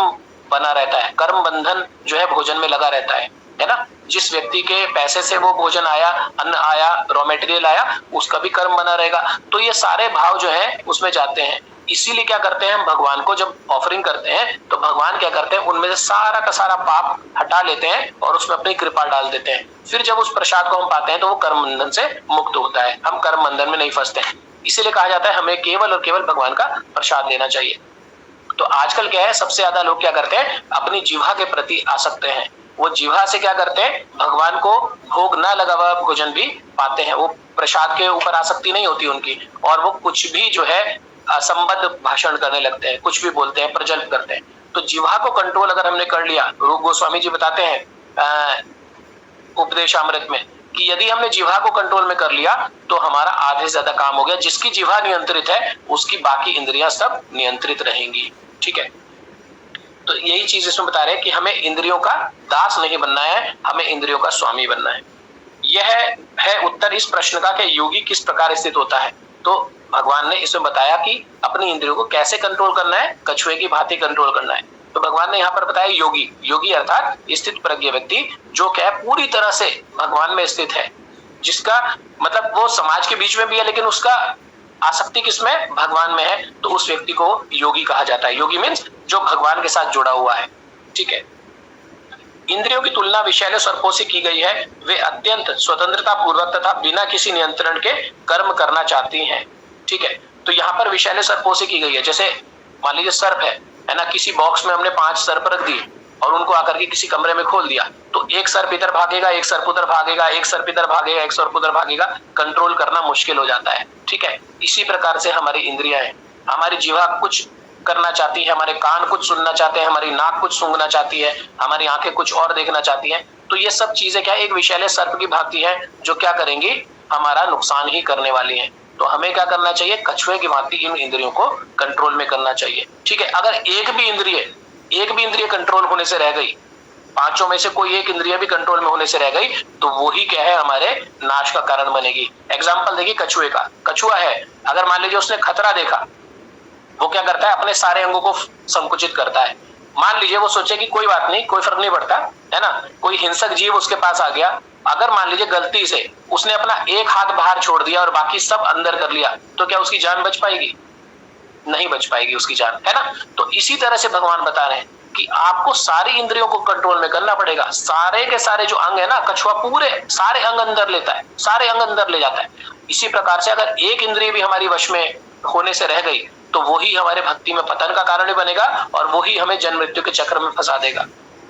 बना रहता है, कर्म बंधन जो है भोजन में लगा रहता है ना। जिस व्यक्ति के पैसे से वो भोजन आया, अन्न आया, रॉ मटेरियल आया, उसका भी कर्म बना रहेगा। तो ये सारे भाव जो है उसमें जाते हैं। इसीलिए क्या करते हैं, हम भगवान को जब ऑफरिंग करते हैं तो भगवान क्या करते हैं, उनमें से सारा का सारा पाप हटा लेते हैं और उसमें अपनी कृपा डाल देते हैं। फिर जब उस प्रसाद को हम पाते हैं तो वो कर्म बंधन से मुक्त होता है, हम कर्म बंधन में नहीं फंसते हैं। इसीलिए कहा जाता है हमें केवल और केवल भगवान का प्रसाद लेना चाहिए। तो आजकल क्या है, सबसे ज्यादा लोग क्या करते हैं, अपनी जिह्वा के प्रति आसक्त हैं। वो जिह्वा से क्या करते हैं, भगवान को भोग न लगा हुआ भोजन भी पाते हैं, वो प्रसाद के ऊपर आसक्ति नहीं होती उनकी, और वो कुछ भी जो है असंबद्ध भाषण करने लगते हैं, कुछ भी बोलते हैं, प्रजल्प करते हैं। तो जिह्वा को कंट्रोल अगर हमने कर लिया, रूप गोस्वामी जी बताते हैं उपदेशामृत में कि यदि हमने जिह्वा को कंट्रोल में कर लिया तो हमारा आधे से ज्यादा काम हो गया। जिसकी जिह्वा नियंत्रित है उसकी बाकी इंद्रियां सब नियंत्रित रहेंगी, ठीक है। तो यही चीज इसमें बता रहे हैं कि हमें इंद्रियों का दास नहीं बनना है, हमें इंद्रियों का स्वामी बनना है। यह है उत्तर इस प्रश्न का कि योगी किस प्रकार स्थित होता है। तो भगवान ने इसमें बताया कि अपनी इंद्रियों को कैसे कंट्रोल करना है, कछुए की भांति कंट्रोल करना है। तो भगवान ने यहाँ पर बताया योगी, योगी अर्थात स्थित प्रज्ञ व्यक्ति, जो क्या है पूरी तरह से भगवान में स्थित है, जिसका मतलब वो समाज के बीच में भी है लेकिन उसका आसक्ति किसमें, भगवान में है, तो उस व्यक्ति को योगी कहा जाता है। योगी मीन्स जो भगवान के साथ जुड़ा हुआ है। ठीक है। इंद्रियों की तुलना विषैले सर्पों से की गई है। वे अत्यंत स्वतंत्रता पूर्वक तथा बिना किसी नियंत्रण के कर्म करना चाहती हैं। ठीक है। तो यहाँ पर विषैले सर्पों से की गई है। जैसे मान लीजिए सर्प है ना, किसी बॉक्स में हमने 5 सर्प रख दिए और उनको आकर के किसी कमरे में खोल दिया, तो एक सर्प इधर भागेगा, एक सर्प उधर भागेगा, एक सर्प इधर भागेगा, एक सर्प उधर भागेगा, कंट्रोल करना मुश्किल हो जाता है। ठीक है। इसी प्रकार से हमारी इंद्रियां हैं। हमारी जीवा कुछ करना चाहती है, हमारे कान कुछ सुनना चाहते हैं, हमारी नाक कुछ सूंघना चाहती है, हमारी आंखें कुछ और देखना चाहती हैं। तो ये सब चीजें क्या एक विषैले सर्प की भांति है, जो क्या करेंगी, हमारा नुकसान ही करने वाली हैं। तो हमें क्या करना चाहिए, कछुए की भांति इन इंद्रियों को कंट्रोल में करना चाहिए। ठीक है। अगर एक भी इंद्रिय कंट्रोल होने से रह गई, 5 में से कोई एक इंद्रिय भी कंट्रोल में होने से रह गई, तो वही क्या है, हमारे नाश का कारण बनेगी। एग्जाम्पल देखिए कछुए का। कछुआ है, अगर मान लीजिए उसने खतरा देखा, वो क्या करता है, अपने सारे अंगों को संकुचित करता है। मान लीजिए वो सोचे कि कोई बात नहीं, कोई फर्क नहीं पड़ता, है ना, कोई हिंसक जीव उसके पास आ गया, अगर मान लीजिए गलती से उसने अपना एक हाथ बाहर छोड़ दिया और बाकी सब अंदर कर लिया, तो क्या उसकी जान बच पाएगी? नहीं बच पाएगी उसकी जान, है ना। तो इसी तरह से भगवान बता रहे हैं कि आपको सारी इंद्रियों को कंट्रोल में करना पड़ेगा। सारे के सारे जो अंग है ना, कछुआ पूरे सारे अंग अंदर लेता है, सारे अंग अंदर ले जाता है। इसी प्रकार से अगर एक इंद्रिय भी हमारी वश में होने से रह गई, तो वही हमारे भक्ति में पतन का कारण बनेगा और वही हमें जन्म मृत्यु के चक्र में फंसा देगा।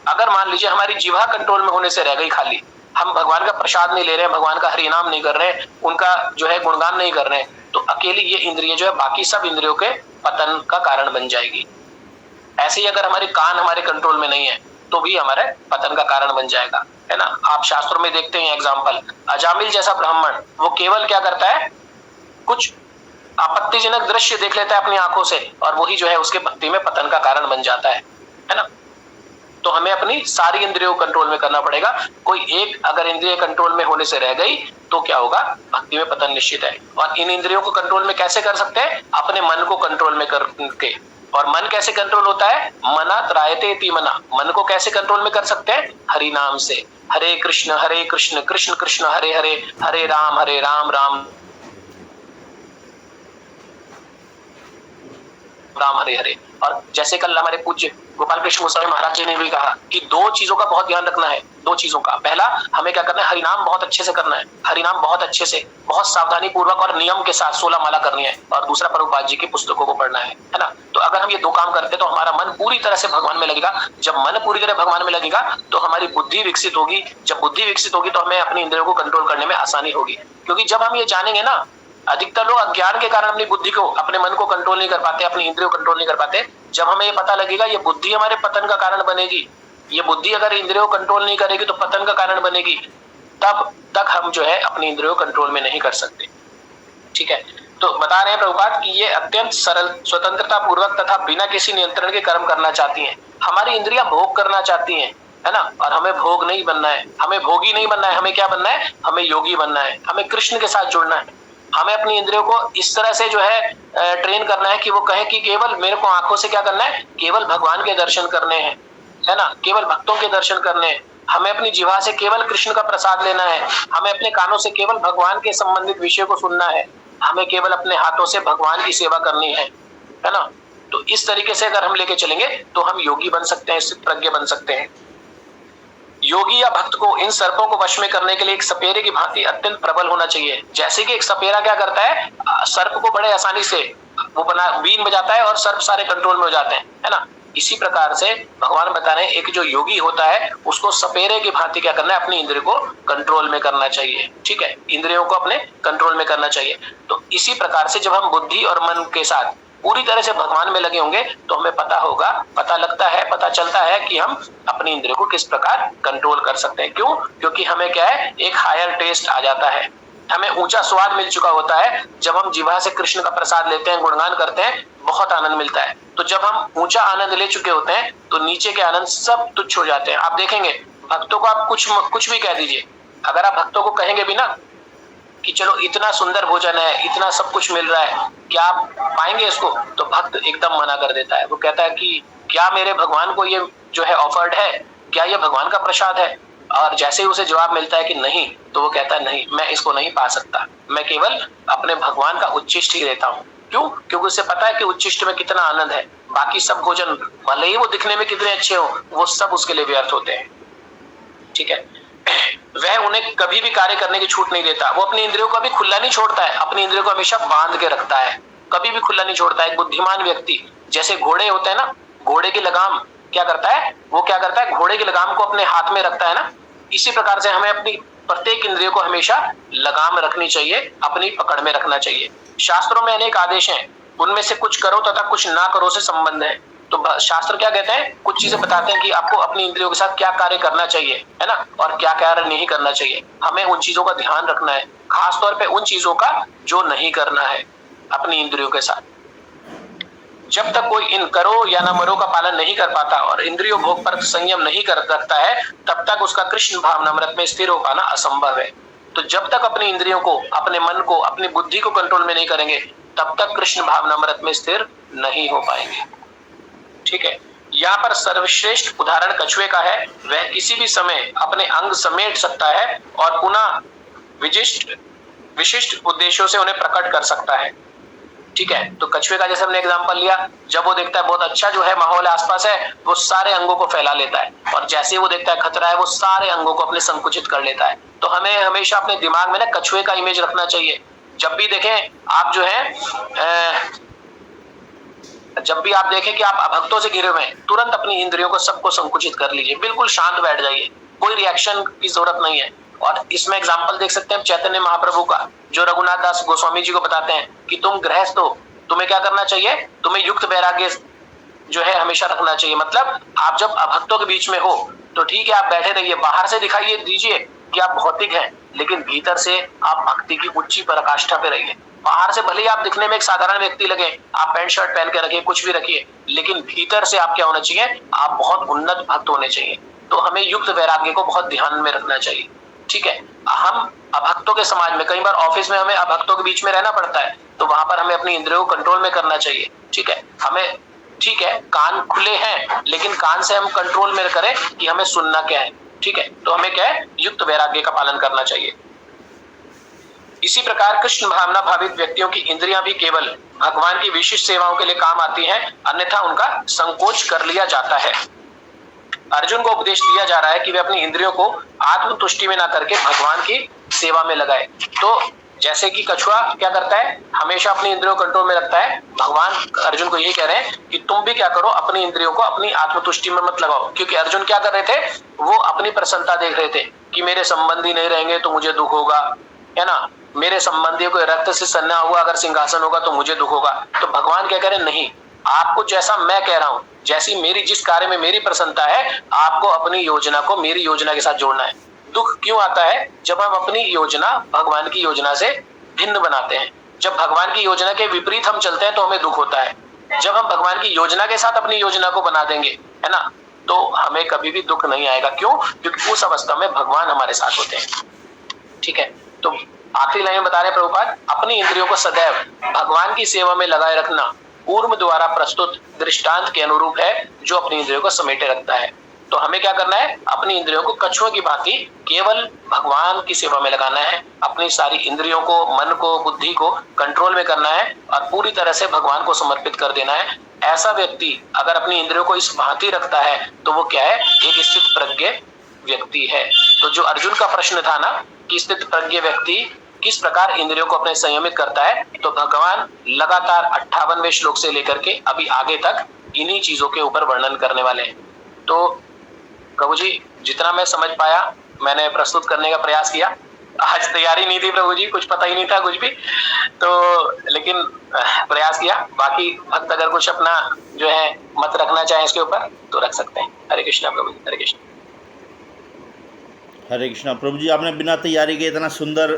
अगर मान लीजिए हमारी जीवा कंट्रोल में होने से रह गई, खाली हम भगवान का प्रसाद नहीं ले रहे हैं, भगवान का हरि नाम नहीं कर रहे हैं, उनका जो है गुणगान नहीं कर रहे हैं, तो अकेली ये इंद्रिय जो है बाकी सब इंद्रियों के पतन का कारण बन जाएगी। ऐसे ही अगर हमारे कान हमारे कंट्रोल में नहीं है, तो भी हमारे पतन का कारण बन जाएगा, है ना। आप शास्त्रों में देखते हैं एग्जाम्पल, अजामिल जैसा ब्राह्मण, वो केवल क्या करता है, कुछ आपत्तिजनक दृश्य देख लेता है अपनी आंखों से, और वही जो है उसके भक्ति में पतन का कारण बन जाता है ना। तो हमें अपनी सारी इंद्रियों को कंट्रोल में करना पड़ेगा। कोई एक अगर इंद्रिय कंट्रोल में होने से रह गई, तो क्या होगा, भक्ति में पतन निश्चित है। और इन इंद्रियों को कंट्रोल में कैसे कर सकते हैं, अपने मन को कंट्रोल में करके। और मन कैसे कंट्रोल होता है, मना त्रायते इति मना, मन को कैसे कंट्रोल में कर सकते हैं, हरि नाम से। हरे कृष्ण कृष्ण कृष्ण हरे हरे, हरे राम राम राम हरे हरे। और जैसे कल हमारे पूज्य गोपाल कृष्ण गोस्वामी महाराज जी ने भी कहा कि 2 चीजों का बहुत ध्यान रखना है। 2 चीजों का, पहला हमें क्या करना है, हरिनाम बहुत अच्छे से करना है, हरिनाम बहुत अच्छे से, बहुत सावधानी पूर्वक और नियम के साथ 16 माला करनी है। और दूसरा प्रभुपाद जी की पुस्तकों को पढ़ना है ना। तो अगर हम ये 2 काम करते हैं, तो हमारा मन पूरी तरह से भगवान में लगेगा। जब मन पूरी तरह भगवान में लगेगा, तो हमारी बुद्धि विकसित होगी। जब बुद्धि विकसित होगी, तो हमें अपनी इंद्रियों को कंट्रोल करने में आसानी होगी। क्योंकि जब हम ये जानेंगे ना, अधिकतर लोग अज्ञान के कारण अपनी बुद्धि को, अपने मन को कंट्रोल नहीं कर पाते, अपनी इंद्रियों को कंट्रोल नहीं कर पाते। जब हमें ये पता लगेगा ये बुद्धि हमारे पतन का कारण बनेगी, ये बुद्धि अगर इंद्रियों को कंट्रोल नहीं करेगी तो पतन का कारण बनेगी, तब तक हम जो है अपनी इंद्रियों को कंट्रोल में नहीं कर सकते। ठीक है। तो बता रहे हैं प्रभुपाद कि ये अत्यंत सरल, स्वतंत्रता पूर्वक तथा बिना किसी नियंत्रण के कर्म करना चाहती हैं। हमारी इंद्रियां भोग करना चाहती हैं, है ना। और हमें भोग नहीं बनना है, हमें भोगी नहीं बनना है। हमें क्या बनना है, हमें योगी बनना है, हमें कृष्ण के साथ जुड़ना है। हमें अपनी इंद्रियों को इस तरह से जो है ट्रेन करना है कि वो कहे कि केवल मेरे को आंखों से क्या करना है, केवल भगवान के दर्शन करने हैं, है ना, केवल भक्तों के दर्शन करने हैं। हमें अपनी जीवा से केवल कृष्ण का प्रसाद लेना है, हमें अपने कानों से केवल भगवान के संबंधित विषय को सुनना है, हमें केवल अपने हाथों से भगवान की सेवा करनी है ना। तो इस तरीके से अगर हम लेके चलेंगे, तो हम योगी बन सकते हैं, स्थित प्रज्ञ बन सकते हैं। योगी या भक्त को इन सर्पों को वश में करने के लिए एक सपेरे की भांति अत्यंत प्रबल होना चाहिए। जैसे कि एक सपेरा क्या करता है, सर्प को बड़े आसानी से वो बीन बजाता है और सर्प सारे कंट्रोल में हो जाते हैं, है ना। इसी प्रकार से भगवान बता रहे हैं, एक जो योगी होता है उसको सपेरे की भांति क्या करना है, अपनी इंद्रियों को कंट्रोल में करना चाहिए। ठीक है, इंद्रियों को अपने कंट्रोल में करना चाहिए। तो इसी प्रकार से जब हम बुद्धि और मन के साथ पूरी तरह से भगवान में लगे होंगे, तो हमें पता होगा, पता लगता है, पता चलता है कि हम अपनी इंद्रियों को किस प्रकार कंट्रोल कर सकते हैं। क्यों? क्योंकि हमें क्या है, एक हायर टेस्ट आ जाता है, हमें ऊंचा स्वाद मिल चुका होता है। जब हम जीवा से कृष्ण का प्रसाद लेते हैं, गुणगान करते हैं, बहुत आनंद मिलता है। तो जब हम ऊंचा आनंद ले चुके होते हैं, तो नीचे के आनंद सब तुच्छ हो जाते हैं। आप देखेंगे भक्तों को, आप कुछ भी कह दीजिए, अगर आप भक्तों को कहेंगे भी ना कि चलो इतना सुंदर भोजन है, इतना सब कुछ मिल रहा है, क्या आप पाएंगे इसको, तो भक्त एकदम मना कर देता है। वो कहता है कि क्या मेरे भगवान को ये जो है ऑफर्ड है, क्या ये भगवान का प्रसाद है? और जैसे ही उसे जवाब मिलता है कि नहीं, तो वो कहता है नहीं, मैं इसको नहीं पा सकता, मैं केवल अपने भगवान का उच्छिष्ट ही लेता हूँ। क्यों? क्योंकि उसे पता है कि उच्छिष्ट में कितना आनंद है। बाकी सब भोजन भले ही वो दिखने में कितने अच्छे हो, वो सब उसके लिए व्यर्थ होते हैं। ठीक है, वह उन्हें कभी भी कार्य करने की छूट नहीं देता। वो अपनी इंद्रियों को भी खुला नहीं छोड़ता है, अपनी इंद्रियों को हमेशा बांध के रखता है, कभी भी खुला नहीं छोड़ता है। एक बुद्धिमान व्यक्ति, जैसे घोड़े होते हैं ना, घोड़े की लगाम क्या करता है, वो क्या करता है, घोड़े की लगाम को अपने हाथ में रखता है ना, इसी प्रकार से हमें अपनी प्रत्येक इंद्रियों को हमेशा लगाम रखनी चाहिए, अपनी पकड़ में रखना चाहिए। शास्त्रों में अनेक आदेश हैं, उनमें से कुछ करो तथा कुछ ना करो से संबंध है। तो शास्त्र क्या कहते हैं, कुछ चीजें बताते हैं कि आपको अपनी इंद्रियों के साथ क्या कार्य करना चाहिए, है ना, और क्या कार्य नहीं करना चाहिए। हमें उन चीजों का ध्यान रखना है, खासतौर पे उन चीजों का जो नहीं करना है अपनी इंद्रियों के साथ। जब तक कोई इन करो या ना मरो का पालन नहीं कर पाता और इंद्रियों भोग पर संयम नहीं कर सकता है, तब तक उसका कृष्ण भावनामृत में स्थिर हो पाना असंभव है। तो जब तक अपनी इंद्रियों को, अपने मन को, अपनी बुद्धि को कंट्रोल में नहीं करेंगे, तब तक कृष्ण भावनामृत में स्थिर नहीं हो पाएंगे। ठीक है, यहाँ पर सर्वश्रेष्ठ उदाहरण कछुए का है। वह किसी भी समय अपने अंग समेट सकता है और पुनः विशिष्ट उद्देश्यों से उन्हें प्रकट कर सकता है। ठीक है, तो कछुए का जैसे हमने एग्जांपल लिया, जब वो देखता है बहुत अच्छा जो है माहौल आसपास है, वो सारे अंगों को फैला लेता है, और जैसे ही वो देखता है खतरा है, वो सारे अंगों को अपने संकुचित कर लेता है। तो हमें हमेशा अपने दिमाग में ना कछुए का इमेज रखना चाहिए। जब भी देखें आप जो है जब भी आप देखें कि आप अभक्तों से घिरे हुए हैं, तुरंत अपनी इंद्रियों को सबको संकुचित कर लीजिए, बिल्कुल शांत बैठ जाइए, कोई रिएक्शन की जरूरत नहीं है। और इसमें एग्जाम्पल देख सकते हैं चैतन्य महाप्रभु का, जो रघुनाथ दास गोस्वामी जी को बताते हैं कि तुम गृहस्थ हो, तुम्हें क्या करना चाहिए, तुम्हें युक्त वैराग्य जो है हमेशा रखना चाहिए। मतलब आप जब अभक्तों के बीच में हो तो ठीक है, आप बैठे रहिए, बाहर से दिखाइए दीजिए कि आप भौतिक हैं, लेकिन भीतर से आप भक्ति की उच्च पराकाष्ठा पे रहिए। बाहर से भले ही आप दिखने में एक साधारण व्यक्ति लगे, आप पैंट शर्ट पहन के रखिए, कुछ भी रखिए, लेकिन भीतर से आप क्या होना चाहिए, आप बहुत उन्नत भक्त होने चाहिए। तो हमें युक्त वैराग्य को बहुत ध्यान में रखना चाहिए। ठीक है, हम अभक्तों के समाज में, कई बार ऑफिस में हमें अभक्तों के बीच में रहना पड़ता है, तो वहां पर हमें अपनी इंद्रियों को कंट्रोल में करना चाहिए। ठीक है, हमें, ठीक है, कान खुले हैं, लेकिन कान से हम कंट्रोल में करें कि हमें सुनना क्या है। ठीक है, तो हमें क्या है, युक्त वैराग्य का पालन करना चाहिए। इसी प्रकार कृष्ण भावना भावित व्यक्तियों की इंद्रियां भी केवल भगवान की विशिष्ट सेवाओं के लिए काम आती हैं, अन्यथा उनका संकोच कर लिया जाता है। अर्जुन को उपदेश दिया जा रहा है कि वे अपनी इंद्रियों को आत्मतुष्टि में ना करके भगवान की सेवा में लगाए। तो जैसे कि कछुआ क्या करता है, हमेशा अपनी इंद्रियों को कंट्रोल में रखता है, भगवान अर्जुन को यही कह रहे हैं कि तुम भी क्या करो, अपनी इंद्रियों को अपनी आत्मतुष्टि में मत लगाओ। क्योंकि अर्जुन क्या कर रहे थे, वो अपनी प्रसन्नता देख रहे थे कि मेरे संबंधी नहीं रहेंगे तो मुझे दुख होगा, है ना, मेरे संबंधी को रक्त से सन्ना हुआ अगर सिंहासन होगा तो मुझे दुख होगा। तो भगवान क्या कह रहे हैं, नहीं, आपको जैसा मैं कह रहा हूं, जैसी मेरी, जिस कार्य में मेरी प्रसन्नता है, आपको अपनी योजना को मेरी योजना के साथ जोड़ना है। दुख क्यों आता है, जब हम अपनी योजना भगवान की योजना से भिन्न बनाते हैं। जब भगवान की योजना के विपरीत हम चलते हैं तो हमें दुख होता है। जब हम भगवान की योजना के साथ अपनी योजना को बना देंगे, है ना, तो हमें कभी भी दुख नहीं आएगा। क्यों? क्योंकि उस अवस्था में भगवान हमारे साथ होते हैं। ठीक है, तो आखिरी लाइन में बता रहे प्रभुपाद, अपनी इंद्रियों को सदैव भगवान की सेवा में लगाए रखना पूर्व द्वारा प्रस्तुत दृष्टांत के अनुरूप है, जो अपनी इंद्रियों को समेटे रखता है। तो हमें क्या करना है, अपनी इंद्रियों को कछुओं की भांति केवल भगवान की सेवा में लगाना है। अपनी सारी इंद्रियों को, मन को, बुद्धि को कंट्रोल में करना है और पूरी तरह से भगवान को समर्पित कर देना है। ऐसा व्यक्ति अगर अपनी इंद्रियों को इस भांति रखता है तो वो क्या है, एक स्थित प्रज्ञ व्यक्ति है। तो जो अर्जुन का प्रश्न था ना कि स्थित प्रज्ञ व्यक्ति किस प्रकार इंद्रियों को अपने संयमित करता है, तो भगवान लगातार 58वें श्लोक से लेकर के अभी आगे तक इन्हीं चीजों के ऊपर वर्णन करने वाले हैं। तो प्रभु जी, जितना मैं समझ पाया मैंने प्रस्तुत करने का प्रयास किया। आज तैयारी नहीं थी प्रभु जी, कुछ पता ही नहीं था कुछ भी, तो लेकिन प्रयास किया। बाकी भक्त अगर कुछ अपना जो है मत रखना चाहे इसके ऊपर तो रख सकते हैं। हरे कृष्णा प्रभु जी, हरे कृष्णा। हरे कृष्णा। प्रभु जी, आपने बिना तैयारी के इतना सुंदर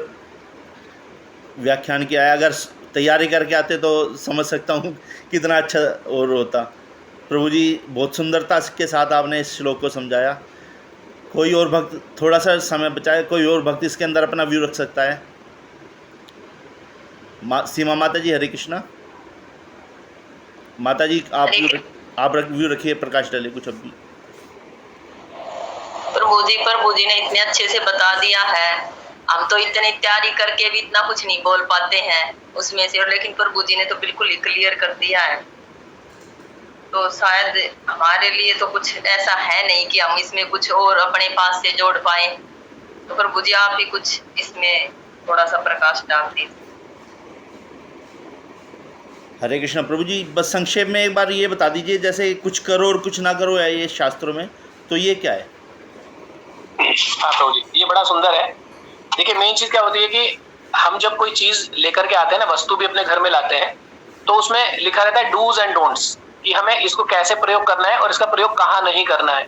व्याख्यान किया है। अगर तैयारी करके आते तो समझ सकता हूँ कितना अच्छा और होता। प्रभु जी, बहुत सुंदरता के साथ आपने इस श्लोक को समझाया। कोई और भक्त थोड़ा सा समय बचाए, कोई और भक्त इसके अंदर अपना व्यू रख सकता है। सीमा माता जी, हरे कृष्णा। माता जी, आप व्यू रखिए, प्रकाश डालिए कुछ अभी। प्रभु जी ने इतने अच्छे से बता दिया है, हम तो इतनी तैयारी करके भी इतना कुछ नहीं बोल पाते हैं उसमें से, और लेकिन प्रभु जी ने तो बिल्कुल ही क्लियर कर दिया है। तो शायद हमारे लिए तो कुछ ऐसा है नहीं कि हम इसमें कुछ और अपने पास से जोड़ पाए। तो प्रभु जी आप ही कुछ इसमें थोड़ा सा प्रकाश डाल दीजिए। हरे कृष्णा। प्रभु जी बस संक्षेप में एक बार ये बता दीजिए, जैसे कुछ करो और कुछ ना करो है ये शास्त्रों में, तो ये क्या है? हाँ प्रभु जी, ये बड़ा सुंदर है। देखिए मेन चीज क्या होती है कि हम जब कोई चीज लेकर के आते हैं ना, वस्तु भी अपने घर में लाते हैं, तो उसमें लिखा रहता है डूज एंड डोंट्स, कि हमें इसको कैसे प्रयोग करना है और इसका प्रयोग कहाँ नहीं करना है।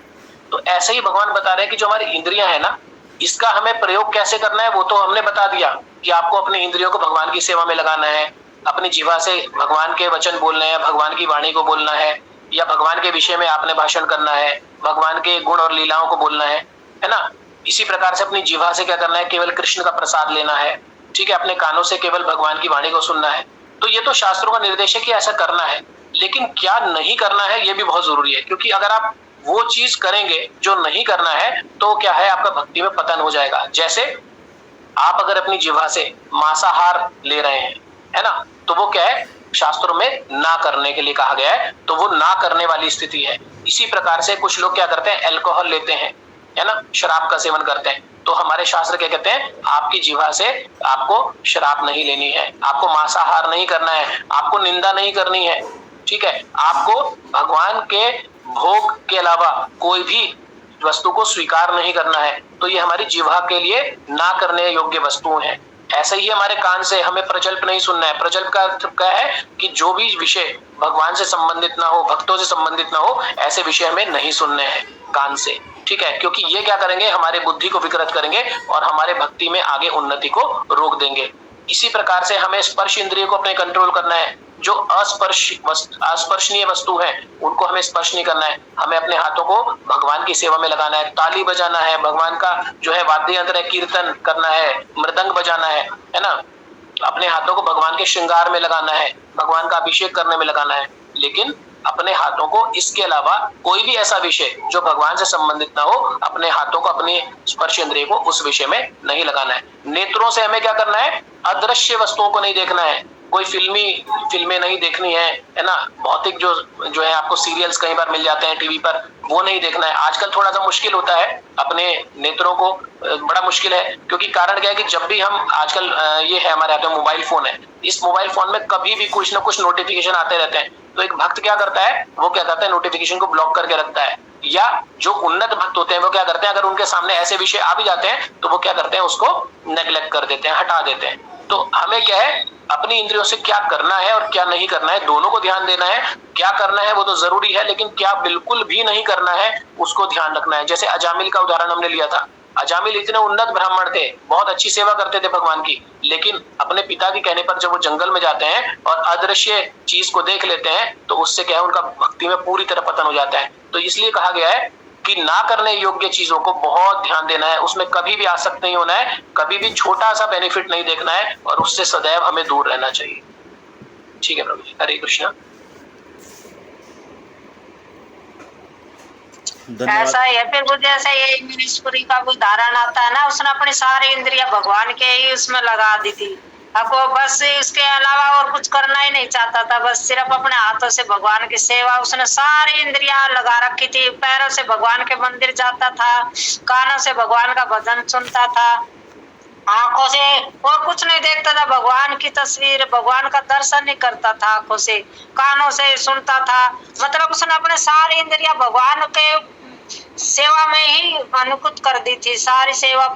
तो ऐसे ही भगवान बता रहे हैं कि जो हमारी इंद्रियां है ना, इसका हमें प्रयोग कैसे करना है वो तो हमने बता दिया कि आपको अपनी इंद्रियों को भगवान की सेवा में लगाना है, अपनी जीवा से भगवान के वचन बोलने हैं, भगवान की वाणी को बोलना है, या भगवान के विषय में आपने भाषण करना है, भगवान के गुण और लीलाओं को बोलना है ना। इसी प्रकार से अपनी जीवा से क्या करना है, केवल कृष्ण का प्रसाद लेना है, ठीक है, अपने कानों से केवल भगवान की वाणी को सुनना है। तो ये तो शास्त्रों का निर्देश है कि ऐसा करना है, लेकिन क्या नहीं करना है ये भी बहुत जरूरी है, क्योंकि अगर आप वो चीज करेंगे जो नहीं करना है तो क्या है, आपका भक्ति में पतन हो जाएगा। जैसे आप अगर अपनी जीवा से मांसाहार ले रहे हैं, है ना, तो वो क्या है, शास्त्रों में ना करने के लिए कहा गया है, तो वो ना करने वाली स्थिति है। इसी प्रकार से कुछ लोग क्या करते हैं, अल्कोहल लेते हैं, है ना, शराब का सेवन करते हैं, तो हमारे शास्त्र क्या कहते हैं, आपकी जीवा से आपको शराब नहीं लेनी है, आपको मांसाहार नहीं करना है, आपको निंदा नहीं करनी है, ठीक है, आपको भगवान के भोग के अलावा कोई भी वस्तु को स्वीकार नहीं करना है। तो ये हमारी जीवा के लिए ना करने योग्य वस्तुएं हैं। ऐसे ही हमारे कान से हमें प्रजल्प नहीं सुनना है। प्रजल्प का अर्थ क्या है कि जो भी विषय भगवान से संबंधित ना हो, भक्तों से संबंधित ना हो, ऐसे विषय हमें नहीं सुनने हैं कान से, ठीक है, क्योंकि ये क्या करेंगे, हमारे बुद्धि को विकृत करेंगे और हमारे भक्ति में आगे उन्नति को रोक देंगे। इसी प्रकार से हमें स्पर्श इंद्रिय को अपने कंट्रोल करना है। जो अस्पर्शनीय वस्तु है उनको हमें स्पर्श नहीं करना है। हमें अपने हाथों को भगवान की सेवा में लगाना है, ताली बजाना है, भगवान का जो है वाद्य यंत्र है, कीर्तन करना है, मृदंग बजाना है ना, अपने हाथों को भगवान के श्रृंगार में लगाना है, भगवान का अभिषेक करने में लगाना है। लेकिन अपने हाथों को इसके अलावा कोई भी ऐसा विषय जो भगवान से संबंधित ना हो, अपने हाथों को, अपने स्पर्श इंद्रिय को उस विषय में नहीं लगाना है। नेत्रों से हमें क्या करना है, अदृश्य वस्तुओं को नहीं देखना है। कोई फिल्में नहीं देखनी है ना, भौतिक जो है आपको सीरियल्स कई बार मिल जाते हैं टीवी पर, वो नहीं देखना है। आजकल थोड़ा सा मुश्किल होता है अपने नेत्रों को, बड़ा मुश्किल है, क्योंकि कारण क्या है कि जब भी हम आजकल ये है हमारे हाथ में मोबाइल फोन है, इस मोबाइल फोन में कभी भी कुछ ना कुछ नोटिफिकेशन आते रहते हैं। तो एक भक्त क्या करता है, वो क्या करता है, नोटिफिकेशन को ब्लॉक करके रखता है। या जो उन्नत भक्त होते हैं वो क्या करते हैं, अगर उनके सामने ऐसे विषय आ भी जाते हैं तो वो क्या करते हैं, उसको नेग्लेक्ट कर देते हैं, हटा देते हैं। तो हमें क्या है, अपनी इंद्रियों से क्या करना है और क्या नहीं करना है, दोनों को ध्यान देना है। क्या करना है वो तो जरूरी है, लेकिन क्या बिल्कुल भी नहीं करना है उसको ध्यान रखना है। जैसे अजामिल का उदाहरण हमने लिया था। अजामिल इतने उन्नत ब्राह्मण थे, बहुत अच्छी सेवा करते थे भगवान की, लेकिन अपने पिता के कहने पर जब वो जंगल में जाते हैं और अदृश्य चीज को देख लेते हैं तो उससे क्या है, उनका भक्ति में पूरी तरह पतन हो जाता है। तो इसलिए कहा गया है कि ना करने योग्य चीजों को बहुत ध्यान देना है, उसमें कभी भी आसक्त नहीं होना है, कभी भी छोटा सा बेनिफिट नहीं देखना है, और उससे सदैव हमें दूर रहना चाहिए। ठीक है प्रभु जी, हरे कृष्णा। ऐसा है। फिर वो जैसे ये मिनीश्वरी का उदाहरण आता है ना, उसने अपनी सारी इंद्रिया भगवान के ही उसमें लगा दी थी। अब वो बस इसके अलावा और कुछ करना ही नहीं चाहता था, बस सिर्फ अपने हाथों से भगवान की सेवा, उसने सारी इंद्रिया लगा रखी थी। पैरों से भगवान के मंदिर जाता था, कानों से भगवान का भजन सुनता था, आंखों से और कुछ नहीं देखता था, भगवान की तस्वीर, भगवान का दर्शन नहीं करता था, आंखों से, कानों से सुनता था। मतलब उसने अपने सारी इंद्रिया भगवान के सेवा में ही अनुकूत कर दी थी, सारी सेवा